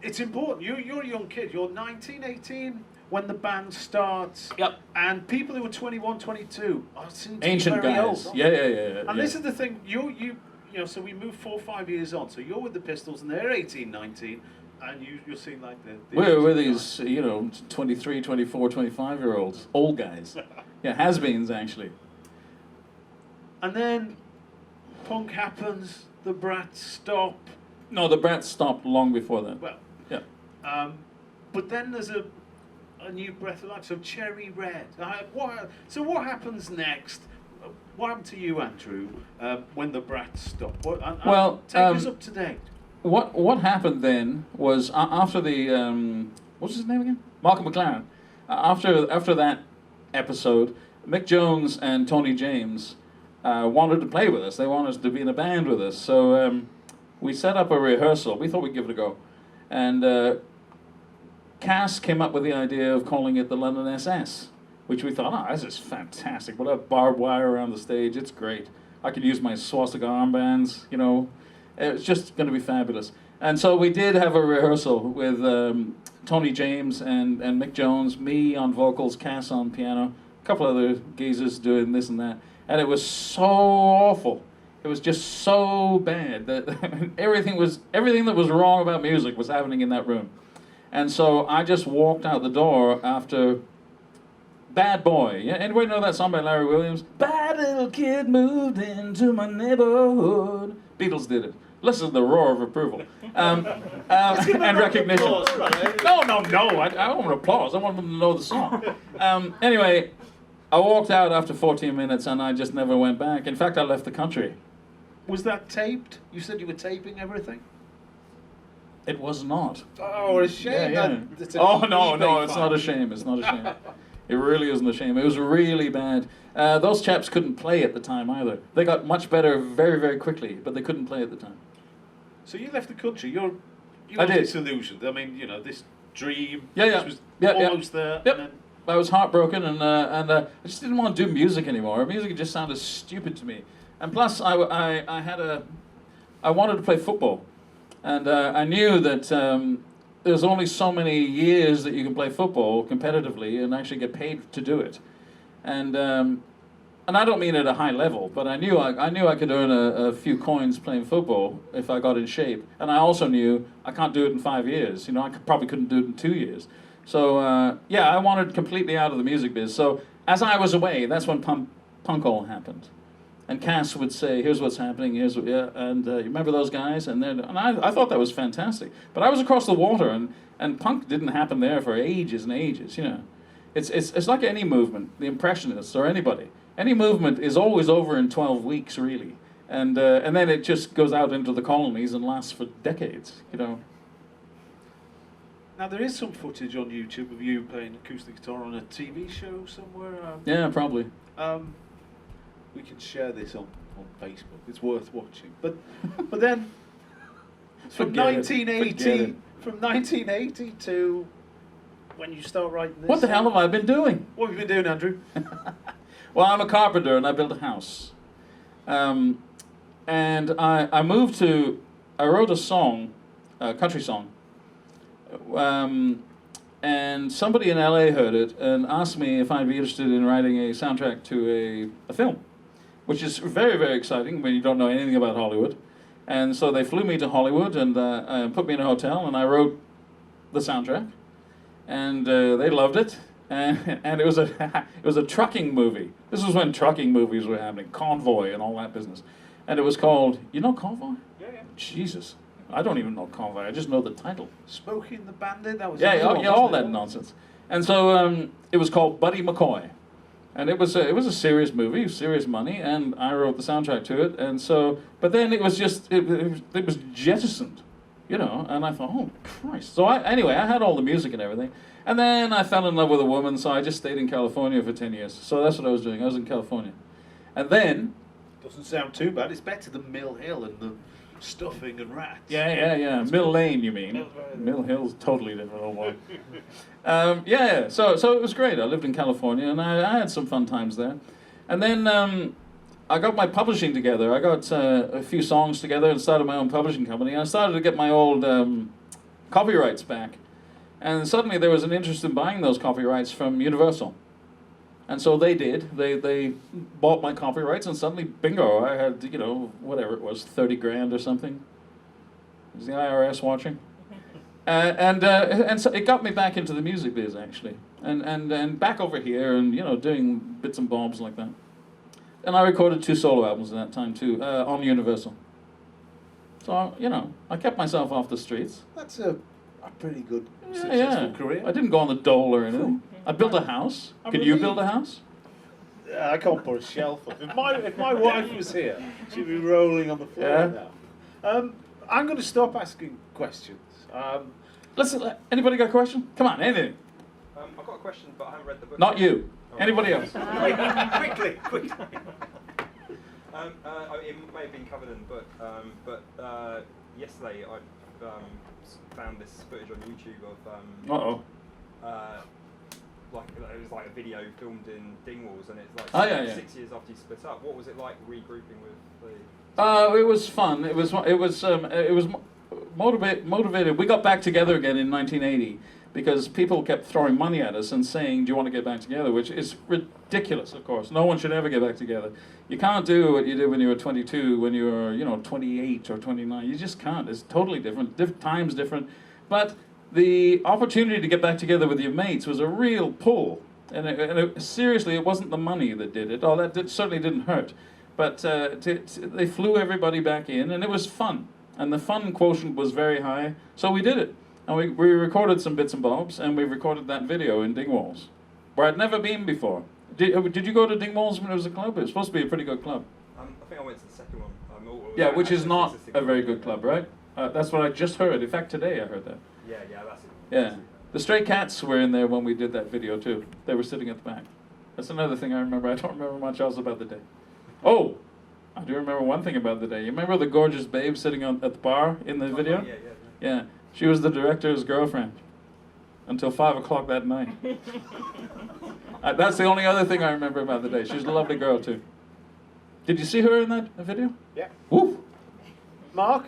It's important. You're a young kid. You're 19, 18 when the band starts. Yep. And people who are 21, 22 seem to Ancient be very guys. old. Yeah. And this is the thing. So we move 4 or 5 years on. So you're with the Pistols and they're 18, 19. And you're seeing like the We're these, 23, 24, 25-year-olds. Old guys. Yeah, has-beens, actually. And then punk happens. The Brats stop. No, the Brats stopped long before that. Well, yeah. But then there's a new breath of life. So Cherry Red. So what happens next? What happened to you, Andrew, when the Brats stopped? Take us up to date. What happened then was after the what's his name again? Malcolm McLaren. After that episode, Mick Jones and Tony James wanted to play with us. They wanted us to be in a band with us. So we set up a rehearsal. We thought we'd give it a go, and Cass came up with the idea of calling it the London SS, which we thought, this is fantastic. We'll have barbed wire around the stage. It's great. I could use my swastika armbands, It's just going to be fabulous. And so we did have a rehearsal with Tony James and Mick Jones, me on vocals, Cass on piano, a couple other geezers doing this and that. And it was so awful. It was just so bad that everything that was wrong about music was happening in that room. And so I just walked out the door after Bad Boy. Yeah, anybody know that song by Larry Williams? Bad little kid moved into my neighborhood. Beatles did it. Listen to the roar of approval and recognition. No. I don't want applause. I want them to know the song. Anyway, I walked out after 14 minutes and I just never went back. In fact, I left the country. Was that taped? You said you were taping everything? It was not. Oh, what a shame. Yeah. It's an Oh, no, eBay no, it's file. not a shame. It's not a shame. It really isn't a shame. It was really bad. Those chaps couldn't play at the time either. They got much better very, very quickly, but they couldn't play at the time. So you left the country. You I were did. disillusioned. I mean, you know, this dream. Yeah, yeah. This was Yeah, yeah. almost there. Yep. And then, I was heartbroken, and I just didn't want to do music anymore. Music just sounded stupid to me. And plus, I wanted to play football, and I knew that there's only so many years that you can play football competitively and actually get paid to do it. And I don't mean at a high level, but I knew I could earn a few coins playing football if I got in shape. And I also knew I can't do it in 5 years. You know, I probably couldn't do it in 2 years. So yeah, I wanted completely out of the music biz. So as I was away, that's when punk all happened. And Cass would say, "Here's what's happening. Here's what, yeah." And you remember those guys? And I thought that was fantastic. But I was across the water, and punk didn't happen there for ages and ages. You know, it's like any movement, the Impressionists or anybody. Any movement is always over in 12 weeks, really. And then it just goes out into the colonies and lasts for decades. You know. now there is some footage on YouTube of you playing acoustic guitar on a TV show somewhere. Yeah, probably. We can share this on Facebook. It's worth watching. But then from Forget it. 1980 from 1980 to when you start writing this. What the hell have I been doing? What have you been doing, Andrew? Well, I'm a carpenter and I built a house. And I moved to, I wrote a song, a country song. And somebody in LA heard it and asked me if I'd be interested in writing a soundtrack to a film, which is very, very exciting when you don't know anything about Hollywood. And so they flew me to Hollywood and put me in a hotel, and I wrote the soundtrack. And they loved it. And it was a trucking movie. This was when trucking movies were happening, Convoy and all that business. And it was called, you know Convoy? Yeah. Jesus. I don't even know Convoy, I just know the title. Smokey and the Bandit. That was Yeah, another one, all wasn't that it? nonsense. And so it was called Buddy McCoy. And it was a serious movie, serious money, and I wrote the soundtrack to it. And so, but then it was just, it was jettisoned, you know, and I thought, oh, Christ. So anyway, I had all the music and everything. And then I fell in love with a woman, so I just stayed in California for 10 years. So that's what I was doing. I was in California. And then... Doesn't sound too bad. It's better than Mill Hill and the stuffing and rats. Yeah. Mill Lane, you mean? Mill Hill's totally different. Oh boy. Yeah. So it was great. I lived in California, and I had some fun times there. And then I got my publishing together. I got a few songs together and started my own publishing company. I started to get my old copyrights back, and suddenly there was an interest in buying those copyrights from Universal. And so they did. They bought my copyrights, and suddenly, bingo, I had, you know, whatever it was, 30 grand or something. Is the IRS watching? And so it got me back into the music biz, actually. And back over here and, you know, doing bits and bobs like that. And I recorded 2 solo albums at that time, too, on Universal. So, you know, I kept myself off the streets. That's a pretty good, Yeah, successful yeah. career. I didn't go on the dole or anything. I built a house. I'm Could you relieved. build a house? I can't put a shelf up. If my wife was here, she'd be rolling on the floor Yeah. now. I'm going to stop asking questions. Listen, anybody got a question? Come on, anything. I've got a question, but I haven't read the book. Not you. Anybody else? quickly. It may have been covered in the book, but yesterday I found this footage on YouTube of Uh-oh. like it was like a video filmed in Dingwalls, and it's like Oh, yeah. 6 years after you split up. What was it like regrouping with the? It was fun. It was motivated. We got back together again in 1980 because people kept throwing money at us and saying, "Do you want to get back together?" Which is ridiculous, of course. No one should ever get back together. You can't do what you did when you were 22, when you were 28 or 29. You just can't. It's totally different. Times different, but the opportunity to get back together with your mates was a real pull. And seriously, it wasn't the money that did it. Oh, certainly didn't hurt. But they flew everybody back in, and it was fun. And the fun quotient was very high, so we did it. And we recorded some bits and bobs, and we recorded that video in Dingwalls, where I'd never been before. Did you go to Dingwalls when it was a club? It was supposed to be a pretty good club. I think I went to the second one. Yeah, which is not existing a very one. good club, right? That's what I just heard. In fact, today I heard that. Yeah, that's it. Yeah. The Stray Cats were in there when we did that video too. They were sitting at the back. That's another thing I remember. I don't remember much else about the day. Oh, I do remember one thing about the day. You remember the gorgeous babe sitting at the bar in the video? Yeah. Yeah. She was the director's girlfriend until 5 o'clock that night. That's the only other thing I remember about the day. She was a lovely girl too. Did you see her in that video? Yeah. Woo! Mark?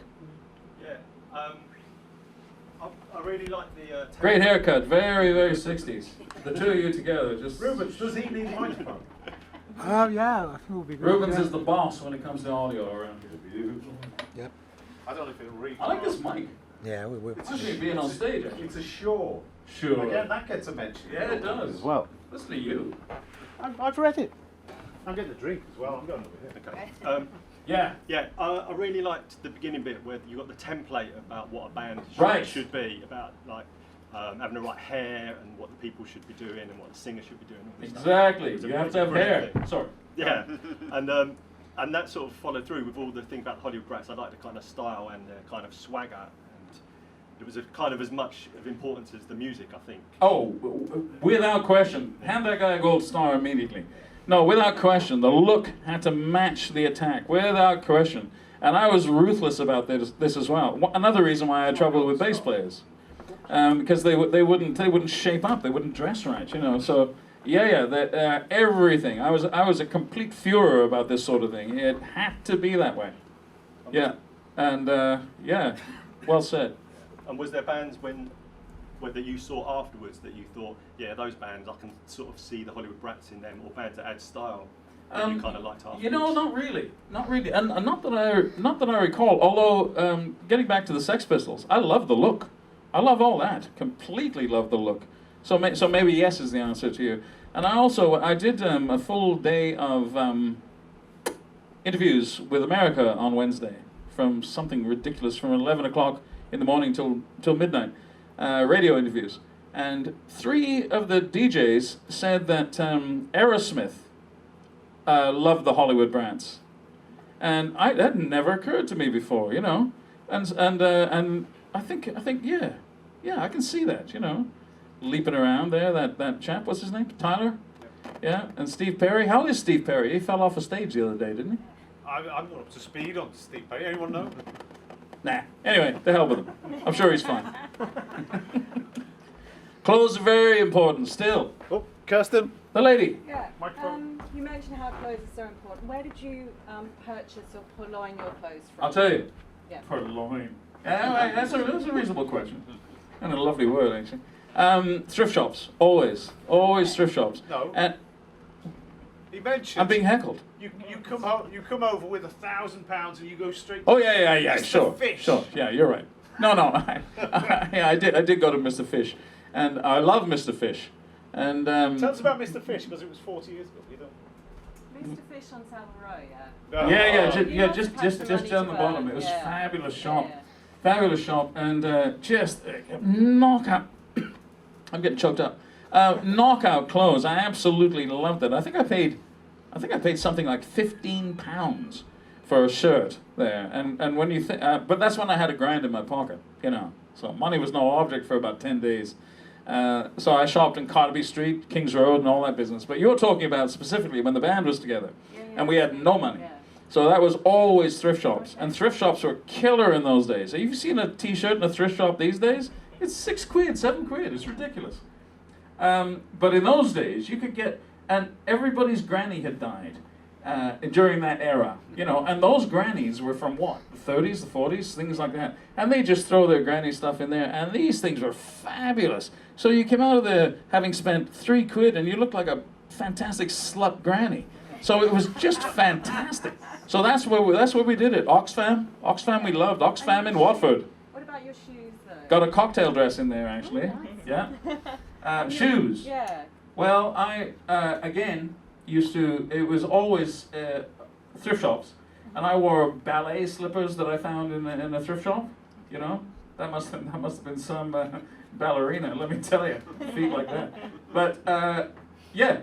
Yeah, I really like the... Great haircut. Very, very 60s. The two of you together just... Rubens, does he need a microphone? Oh yeah, I think it will be good. Rubens yeah. is the boss when it comes to audio around here. Yep. I don't know if it'll reach. I like this mic. Yeah, we Especially being on stage. It's a Shaw. Sure. Again, that gets a mention. Yeah, it does. As well. Listen to you. I've read it. I'm getting a drink as well. I'm going over here. Okay. Yeah. Yeah, I really liked the beginning bit where you got the template about what a band Right. should be, about like having the right hair and what the people should be doing and what the singer should be doing. All this stuff. Exactly. It was a You have to have brilliant hair. thing. Sorry. Yeah, and that sort of followed through with all the thing about the Hollywood Brats. I like the kind of style and the kind of swagger, and it was a kind of as much of importance as the music, I think. Oh, without question. Hand that guy a gold star immediately. No, without question. The look had to match the attack. Without question. And I was ruthless about this as well. Another reason why I had trouble with bass players. Because they wouldn't shape up. They wouldn't dress right, you know. So everything. I was a complete furor about this sort of thing. It had to be that way. Yeah, and well said. And was there bands that you saw afterwards that you thought, yeah, those bands, I can sort of see the Hollywood Brats in them, or bands that add style that you kind of liked afterwards? You know, not really, and not that I recall. Although, getting back to the Sex Pistols, I love the look. I love all that. Completely love the look. So maybe yes is the answer to you. And I did a full day of interviews with America on Wednesday, from something ridiculous, from 11 o'clock in the morning till midnight, radio interviews. And 3 of the DJs said that Aerosmith loved the Hollywood Brats, and that had never occurred to me before, you know. And I think yeah, I can see that, you know. Leaping around there, that chap, what's his name? Tyler? Yeah, and Steve Perry. How is Steve Perry? He fell off a stage the other day, didn't he? I'm not up to speed on Steve Perry. Anyone know? Nah. Anyway, the hell with him. I'm sure he's fine. Clothes are very important still. Oh, Kirsten. The lady. Yeah. Microphone. You mentioned how clothes are so important. Where did you purchase or purloin your clothes from? I'll tell you. Yeah. Purloin. Yeah, that's a reasonable question. And a lovely word, actually. Thrift shops, always thrift shops. No. And He mentioned. I'm being heckled. You come over with £1,000 and you go straight. Oh yeah, Mr. sure, Fish. sure, yeah, you're right. No, yeah, I did go to Mr. Fish, and I love Mr. Fish, and Tell us about Mr. Fish, because it was 40 years ago. You don't. Mr. Fish on Savile Row, yeah. yeah, You just must have had some down the money to bottom. burn, It was yeah. fabulous shop, Yeah. fabulous shop, and just knockout. I'm getting choked up. Knockout clothes. I absolutely loved it. I think I paid something like £15 for a shirt there, and when you think, but that's when I had a grand in my pocket, you know. So money was no object for about 10 days. So I shopped in Carnaby Street, Kings Road, and all that business. But you're talking about specifically when the band was together, and we had no money. Yeah. So that was always thrift shops, and thrift shops were killer in those days. Have you seen a T-shirt in a thrift shop these days? It's £6, £7. It's ridiculous. But in those days, you could get, and everybody's granny had died during that era, you know, and those grannies were from what, the 30s, the 40s, things like that, and they just throw their granny stuff in there, and these things were fabulous. So you came out of there having spent £3, and you looked like a fantastic slut granny. So it was just fantastic. So that's where we did it. Oxfam we loved. Oxfam in Watford. What about your shoes, though? Got a cocktail dress in there, actually. Oh, nice. Yeah. Shoes. Yeah. Well, I, again, it was always thrift shops. And I wore ballet slippers that I found in a thrift shop. You know, that must have been some ballerina, let me tell you, feet like that. But, yeah,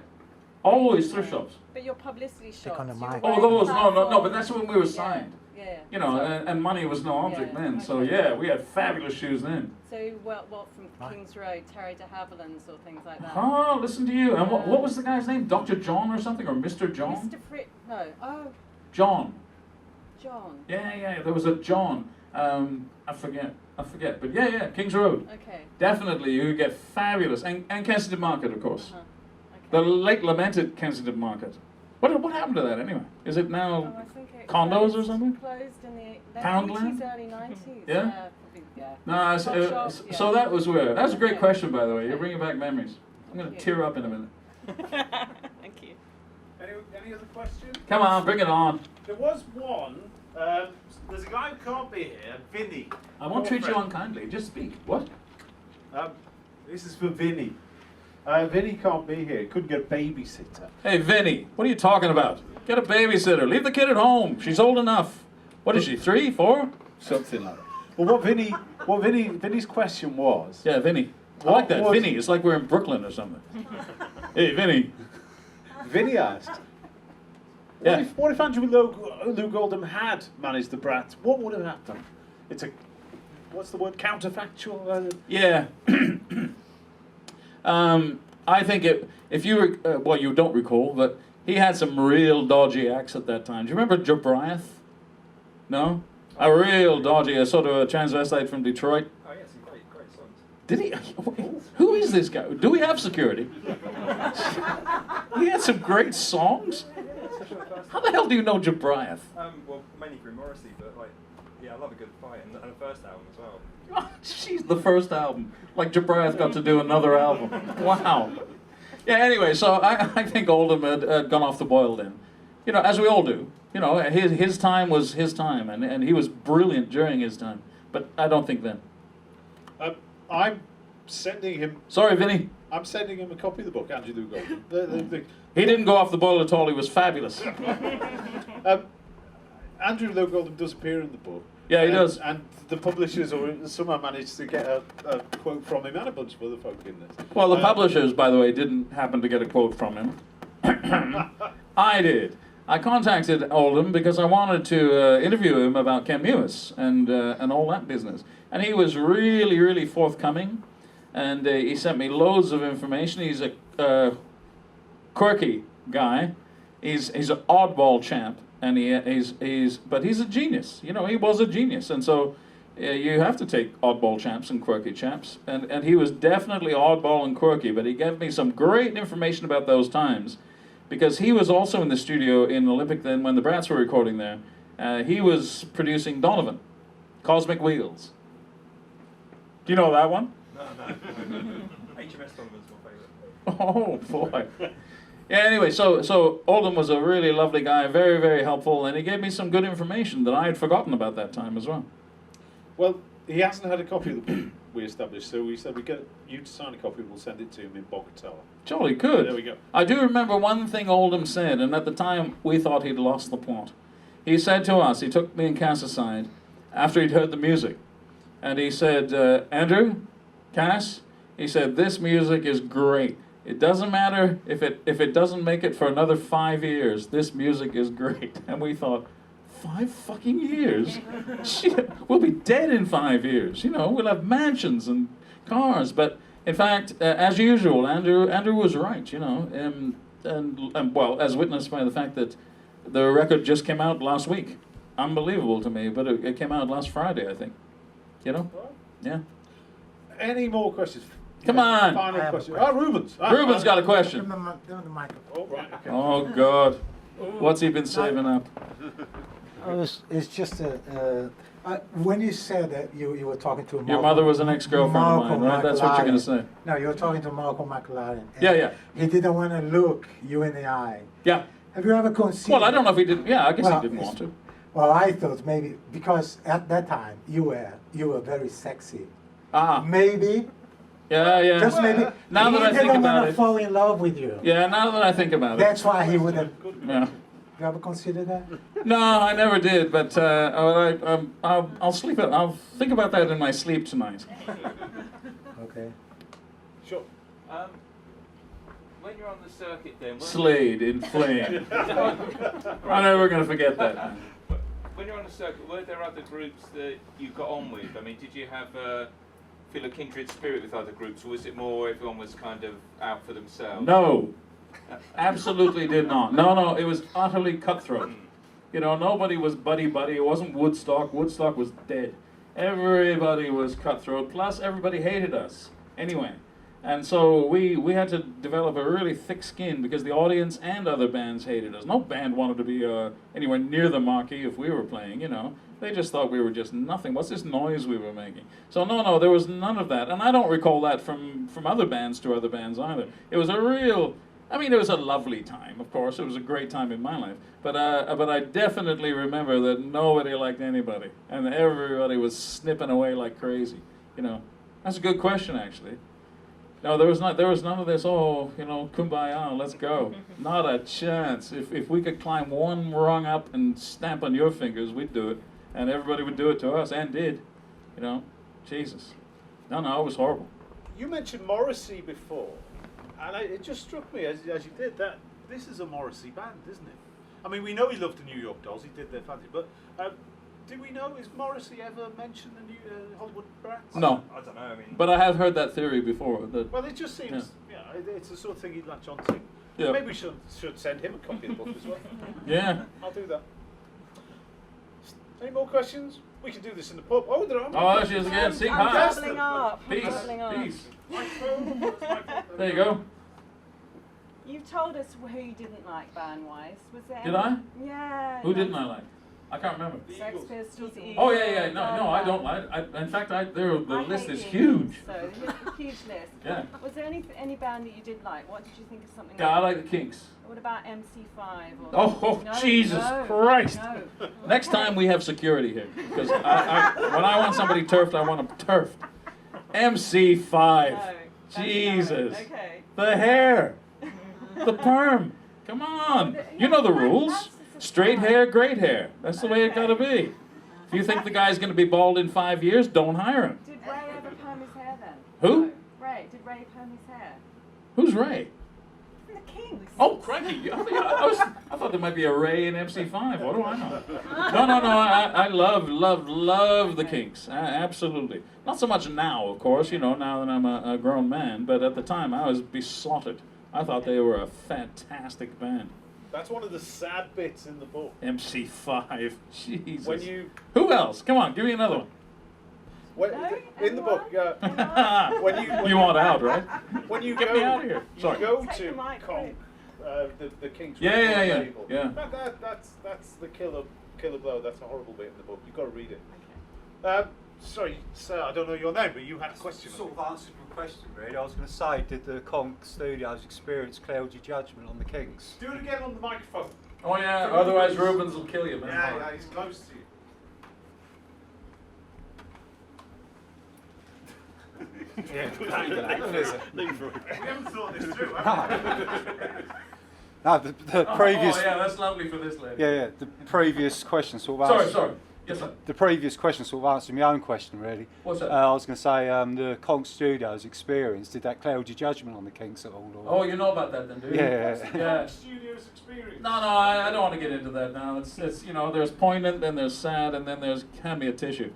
Always thrift shops. But your publicity shots. on the you were mic. Oh, very those, no, but powerful. that's when we were signed. Yeah. You know, So- and money was no object Yeah, then. So okay. yeah, we had fabulous shoes then. So what from King's Road, Terry de Havilland's or things like that? Oh, listen to you. And what was the guy's name? Dr. John or something? Or Mr. John? Mr. Frick, no, oh, John. John. Yeah, there was a John. I forget. But yeah, King's Road. Okay. Definitely, you get fabulous. And Kensington Market, of course. Uh-huh. The Okay. late lamented Kensington Market. What happened to that anyway? Is it Oh, now I think it condos or closed- something? Closed in the late Poundland? 80s, early 90s. Yeah? Probably, yeah. No, Top shop, so yeah. that was where. That was a great Okay. question, by the way. You're bringing back memories. I'm going to Thank tear up in a minute. Thank you. Any other questions? Come on, bring it on. There was one. There's a guy who can't be here, Vinny. I won't treat you Friend. unkindly. Just speak. What? This is for Vinny. Vinny can't be here. He couldn't get a babysitter. Hey, Vinny, what are you talking about? Get a babysitter. Leave the kid at home. She's old enough. What is she, 3, 4? Something like that. Well, Vinny's question was. Yeah, Vinny. I What like that. was- Vinny. It's like we're in Brooklyn or something. Hey, Vinny. Vinny asked. Yeah. What if Andrew Lou Goldham had managed the Brats? What would have happened? It's a, what's the word? Counterfactual. Yeah. I think if you well, you don't recall, but he had some real dodgy acts at that time. Do you remember Jabriath? No? A real dodgy, a sort of a transvestite from Detroit. Oh yeah, some great songs. Did he? Who is this guy? Do we have security? He had some great songs. How the hell do you know Jabriath? Well, mainly through Morrissey, but like, yeah, I love a good fight, and the first album as well. Oh, jeez, the first album. Like Jabriath got to do another album. Wow. Yeah, anyway, so I think Oldham had gone off the boil then. You know, as we all do. You know, his time was his time, and he was brilliant during his time. But I don't think then. I'm sending him. Sorry, Vinny. I'm sending him a copy of the book, Andrew Lou Goldham. He didn't go off the boil at all. He was fabulous. Andrew Lou Goldham does appear in the book. Yeah, he does. And the publishers somehow managed to get a quote from him and a bunch of other folk in this. Well, the publishers, by the way, didn't happen to get a quote from him. I did. I contacted Oldham because I wanted to interview him about Ken Mewis and all that business. And he was really, really forthcoming. And he sent me loads of information. He's a quirky guy. He's an oddball champ. And but he's a genius. You know, he was a genius. And so you have to take oddball champs and quirky champs. And he was definitely oddball and quirky. But he gave me some great information about those times. Because he was also in the studio in Olympic then when the Brats were recording there. He was producing Donovan, Cosmic Wheels. Do you know that one? No. HMS Donovan's my favourite. Oh boy. Yeah, anyway, so Oldham was a really lovely guy, very, very helpful, and he gave me some good information that I had forgotten about that time as well. Well, he hasn't had a copy of the book we established, so we said we'd get you to sign a copy and we'll send it to him in Bogota. Jolly good. There we go. I do remember one thing Oldham said, and at the time we thought he'd lost the plot. He said to us, he took me and Cass aside after he'd heard the music, and he said, Andrew, Cass, he said, this music is great. It doesn't matter if it doesn't make it for another 5 years. This music is great. And we thought, 5 fucking years? Shit, we'll be dead in 5 years. You know, we'll have mansions and cars. But in fact, as usual, Andrew was right. You know, and well, as witnessed by the fact that the record just came out last week. Unbelievable to me, but it came out last Friday, I think. You know, yeah. Any more questions? Come on. Final I have a question. question. Rubens. Ruben's got a Give question. him the microphone. Oh, right, okay. Oh God, what's he been saving up? It's just when you said that you were talking to Your mother was an ex-girlfriend of mine, right? That's what you're gonna say. No, you were talking to Malcolm McLaren. and Yeah. He didn't want to look you in the eye. Yeah. Have you ever considered? Well, I don't know if he did. Yeah, I guess Well, he didn't want to. Well, I thought maybe because at that time you were very sexy. Ah. Maybe. Yeah. Just maybe. Now that I think didn't about want to it. fall in love with you. Yeah. Now that I think about it. That's why he wouldn't. Yeah. You ever consider that? No, I never did. But I'll sleep. I'll think about that in my sleep tonight. Okay. Sure. when you're on the circuit, then Slade in Flame. I'm never going to forget that. when you're on the circuit, were there other groups that you got on with? I mean, did you have feel a kindred spirit with other groups, or was it more everyone was kind of out for themselves? No, absolutely did not. No, it was utterly cutthroat. You know, nobody was buddy-buddy. It wasn't Woodstock. Woodstock was dead. Everybody was cutthroat, plus everybody hated us anyway. And so we had to develop a really thick skin because the audience and other bands hated us. No band wanted to be anywhere near the marquee if we were playing, you know. They just thought we were just nothing. What's this noise we were making? So no, there was none of that. And I don't recall that from other bands to other bands either. It was a real, I mean, it was a lovely time, of course. It was a great time in my life. But I definitely remember that nobody liked anybody. And everybody was snipping away like crazy, you know. That's a good question, actually. No, there was none of this, oh, you know, kumbaya, let's go. Not a chance. If we could climb one rung up and stamp on your fingers, we'd do it. And everybody would do it to us, and did. You know, Jesus. No, it was horrible. You mentioned Morrissey before, and it just struck me as you did that this is a Morrissey band, isn't it? I mean, we know he loved the New York Dolls, he did their fancy, but did we know, is Morrissey ever mentioned the new Hollywood Brats? No. I don't know. I mean, But I have heard that theory before. That, Well, it just seems, it's the sort of thing he'd latch on to. Yeah. Maybe we should send him a copy of the book as well. yeah. I'll do that. Any more questions? We can do this in the pub. Oh, there are more Oh, there she questions. is again. Sing I'm high. doubling up. I'm Peace. doubling up. Peace. My phone, where's my phone? There you go. You've told us who you didn't like band-wise. Was there? Did any? I? Yeah. Who didn't I like? I can't remember. Sex Pistols. Oh yeah. No, I don't like. In fact, the list is huge. So a huge list. Yeah. Was there any band that you did like? What did you think of something? Yeah, I like the Kinks. What about MC5? Or Oh, No, Jesus no, Christ! No. Next time we have security here, because when I want somebody turfed, I want them turfed. MC5. No. Jesus. Okay. The hair. The perm. Come on. You know the rules. Straight hair, great hair. That's the way it gotta be. If you think the guy's gonna be bald in 5 years, don't hire him. Did Ray ever perm his hair then? Who? No. Ray. Did Ray perm his hair? Who's Ray? From the Kings. Oh, crikey. I thought there might be a Ray in MC5. What do I know? No. I love the Kinks. Absolutely. Not so much now, of course, you know, now that I'm a grown man, but at the time I was besotted. I thought they were a fantastic band. That's one of the sad bits in the book. MC5. Jesus. When you Who else? Come on, give me another one. when, No, in the book, anyone? when You want out, right? when you Get go, me out of here. you Sorry. go Take to the mic, Conk, the King's Yeah, record yeah. label. Yeah. That's the killer blow. That's a horrible bit in the book. You've got to read it. Sorry, sir, I don't know your name, but you had a question. Sort of answered my question, really. I was going to say, did the Conk Studios experience cloud your judgment on the Kings? Do it again on the microphone. Oh yeah, otherwise Rubens will kill you, man. Yeah, he's close to you. Yeah, We haven't thought this through, have we? no, the previous. Oh yeah, that's lovely for this lady. Yeah. The previous question sort of answered. Sorry. Yes, sir. The previous question sort of answered my own question, really. What's that? I was going to say, the Conk Studios experience, did that cloud your judgment on the Kings at all? Or? Oh, you know about that then, do you? Yeah. Yeah. Studios experience. No, I don't want to get into that now. It's you know, there's poignant, then there's sad, and then there's hand me a tissue.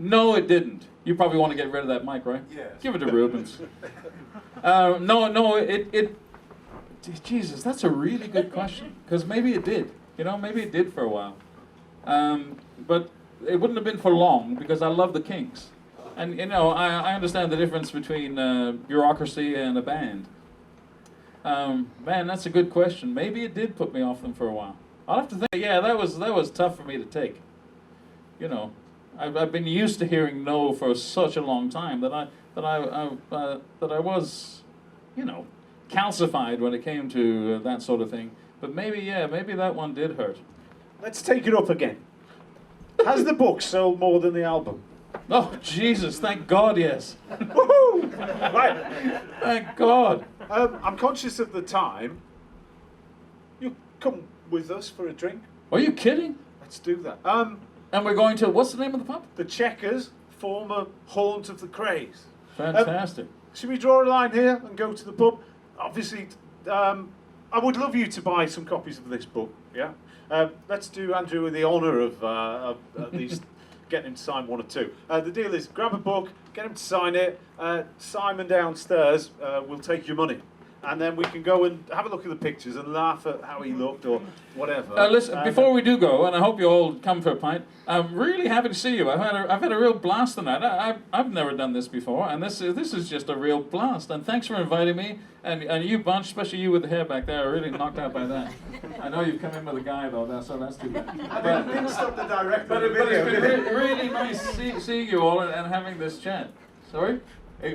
No, it didn't. You probably want to get rid of that mic, right? Yes. Give it to Rubens. No, it. Jesus, that's a really good question. Because maybe it did. You know, maybe it did for a while. But it wouldn't have been for long because I love the Kinks. And, you know, I understand the difference between bureaucracy and a band. Man, that's a good question. Maybe it did put me off them for a while. I'll have to think. Yeah, that was tough for me to take. You know, I've been used to hearing no for such a long time that I was, you know, calcified when it came to that sort of thing. But maybe that one did hurt. Let's take it up again. Has the book sold more than the album? Oh, Jesus, thank God, yes. Woohoo! Right. Thank God. I'm conscious of the time. You come with us for a drink? Are you kidding? Let's do that. And we're going to, what's the name of the pub? The Checkers, former haunt of the Craze. Fantastic. Should we draw a line here and go to the pub? Obviously, I would love you to buy some copies of this book. Yeah. Let's do Andrew with the honour of at least getting him to sign one or two. The deal is grab a book, get him to sign it. Simon downstairs will take your money. And then we can go and have a look at the pictures and laugh at how he looked or whatever. Listen, before we do go, and I hope you all come for a pint, I'm really happy to see you. I've had a real blast tonight. I've never done this before, and this is just a real blast. And thanks for inviting me, and you bunch, especially you with the hair back there, are really knocked out by that. I know you've come in with a guy though, so that's too bad. I didn't stop the director. But it's been really nice seeing you all and having this chat. Sorry?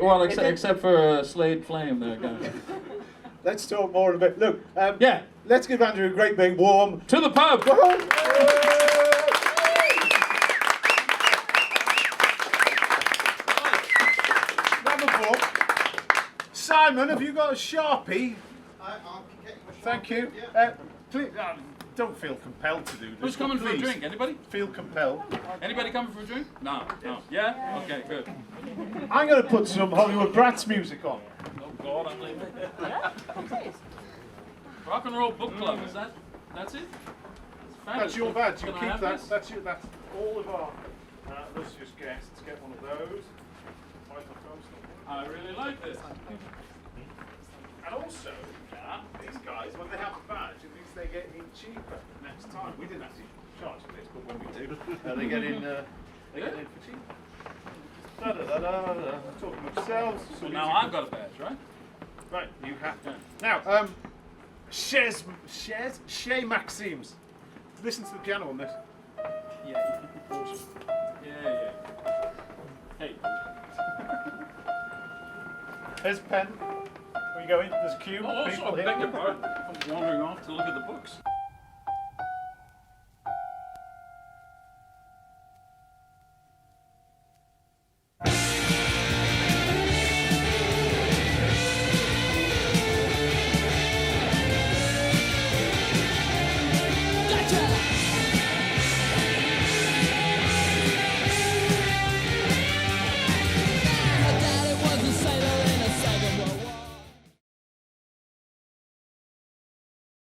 Well, except for Slade Flame there, guys. Let's talk more in a bit. Look, yeah. Let's give Andrew a great big warm. To the pub! Grab a book. Simon, have you got a Sharpie? I'll get you a Thank you. Yeah. Please, don't feel compelled to do this. Who's coming for a please drink? Anybody? Feel compelled. Anybody coming for a drink? No. Yeah? Okay, good. I'm going to put some Hollywood Brats music on. Oh God, I'm leaving. Yeah, please. Rock and Roll Book Club, that's it? That's your badge. You Can I keep have that. this? That's all of our illustrious guests get one of those. I really like this. And also, these guys, when they have a badge, it means they get in cheaper next time. We didn't actually charge for this, but when we do, they get in. They get in for cheap. Talking about yourselves. So now I've got a badge, right? Right, you have. Now, Chez Maxims. Listen to the piano on this. Yeah. Yeah. Hey. Here's a pen. Where you going? There's a queue. Oh, People also, here. beg your pardon. I'm wandering off to look at the books.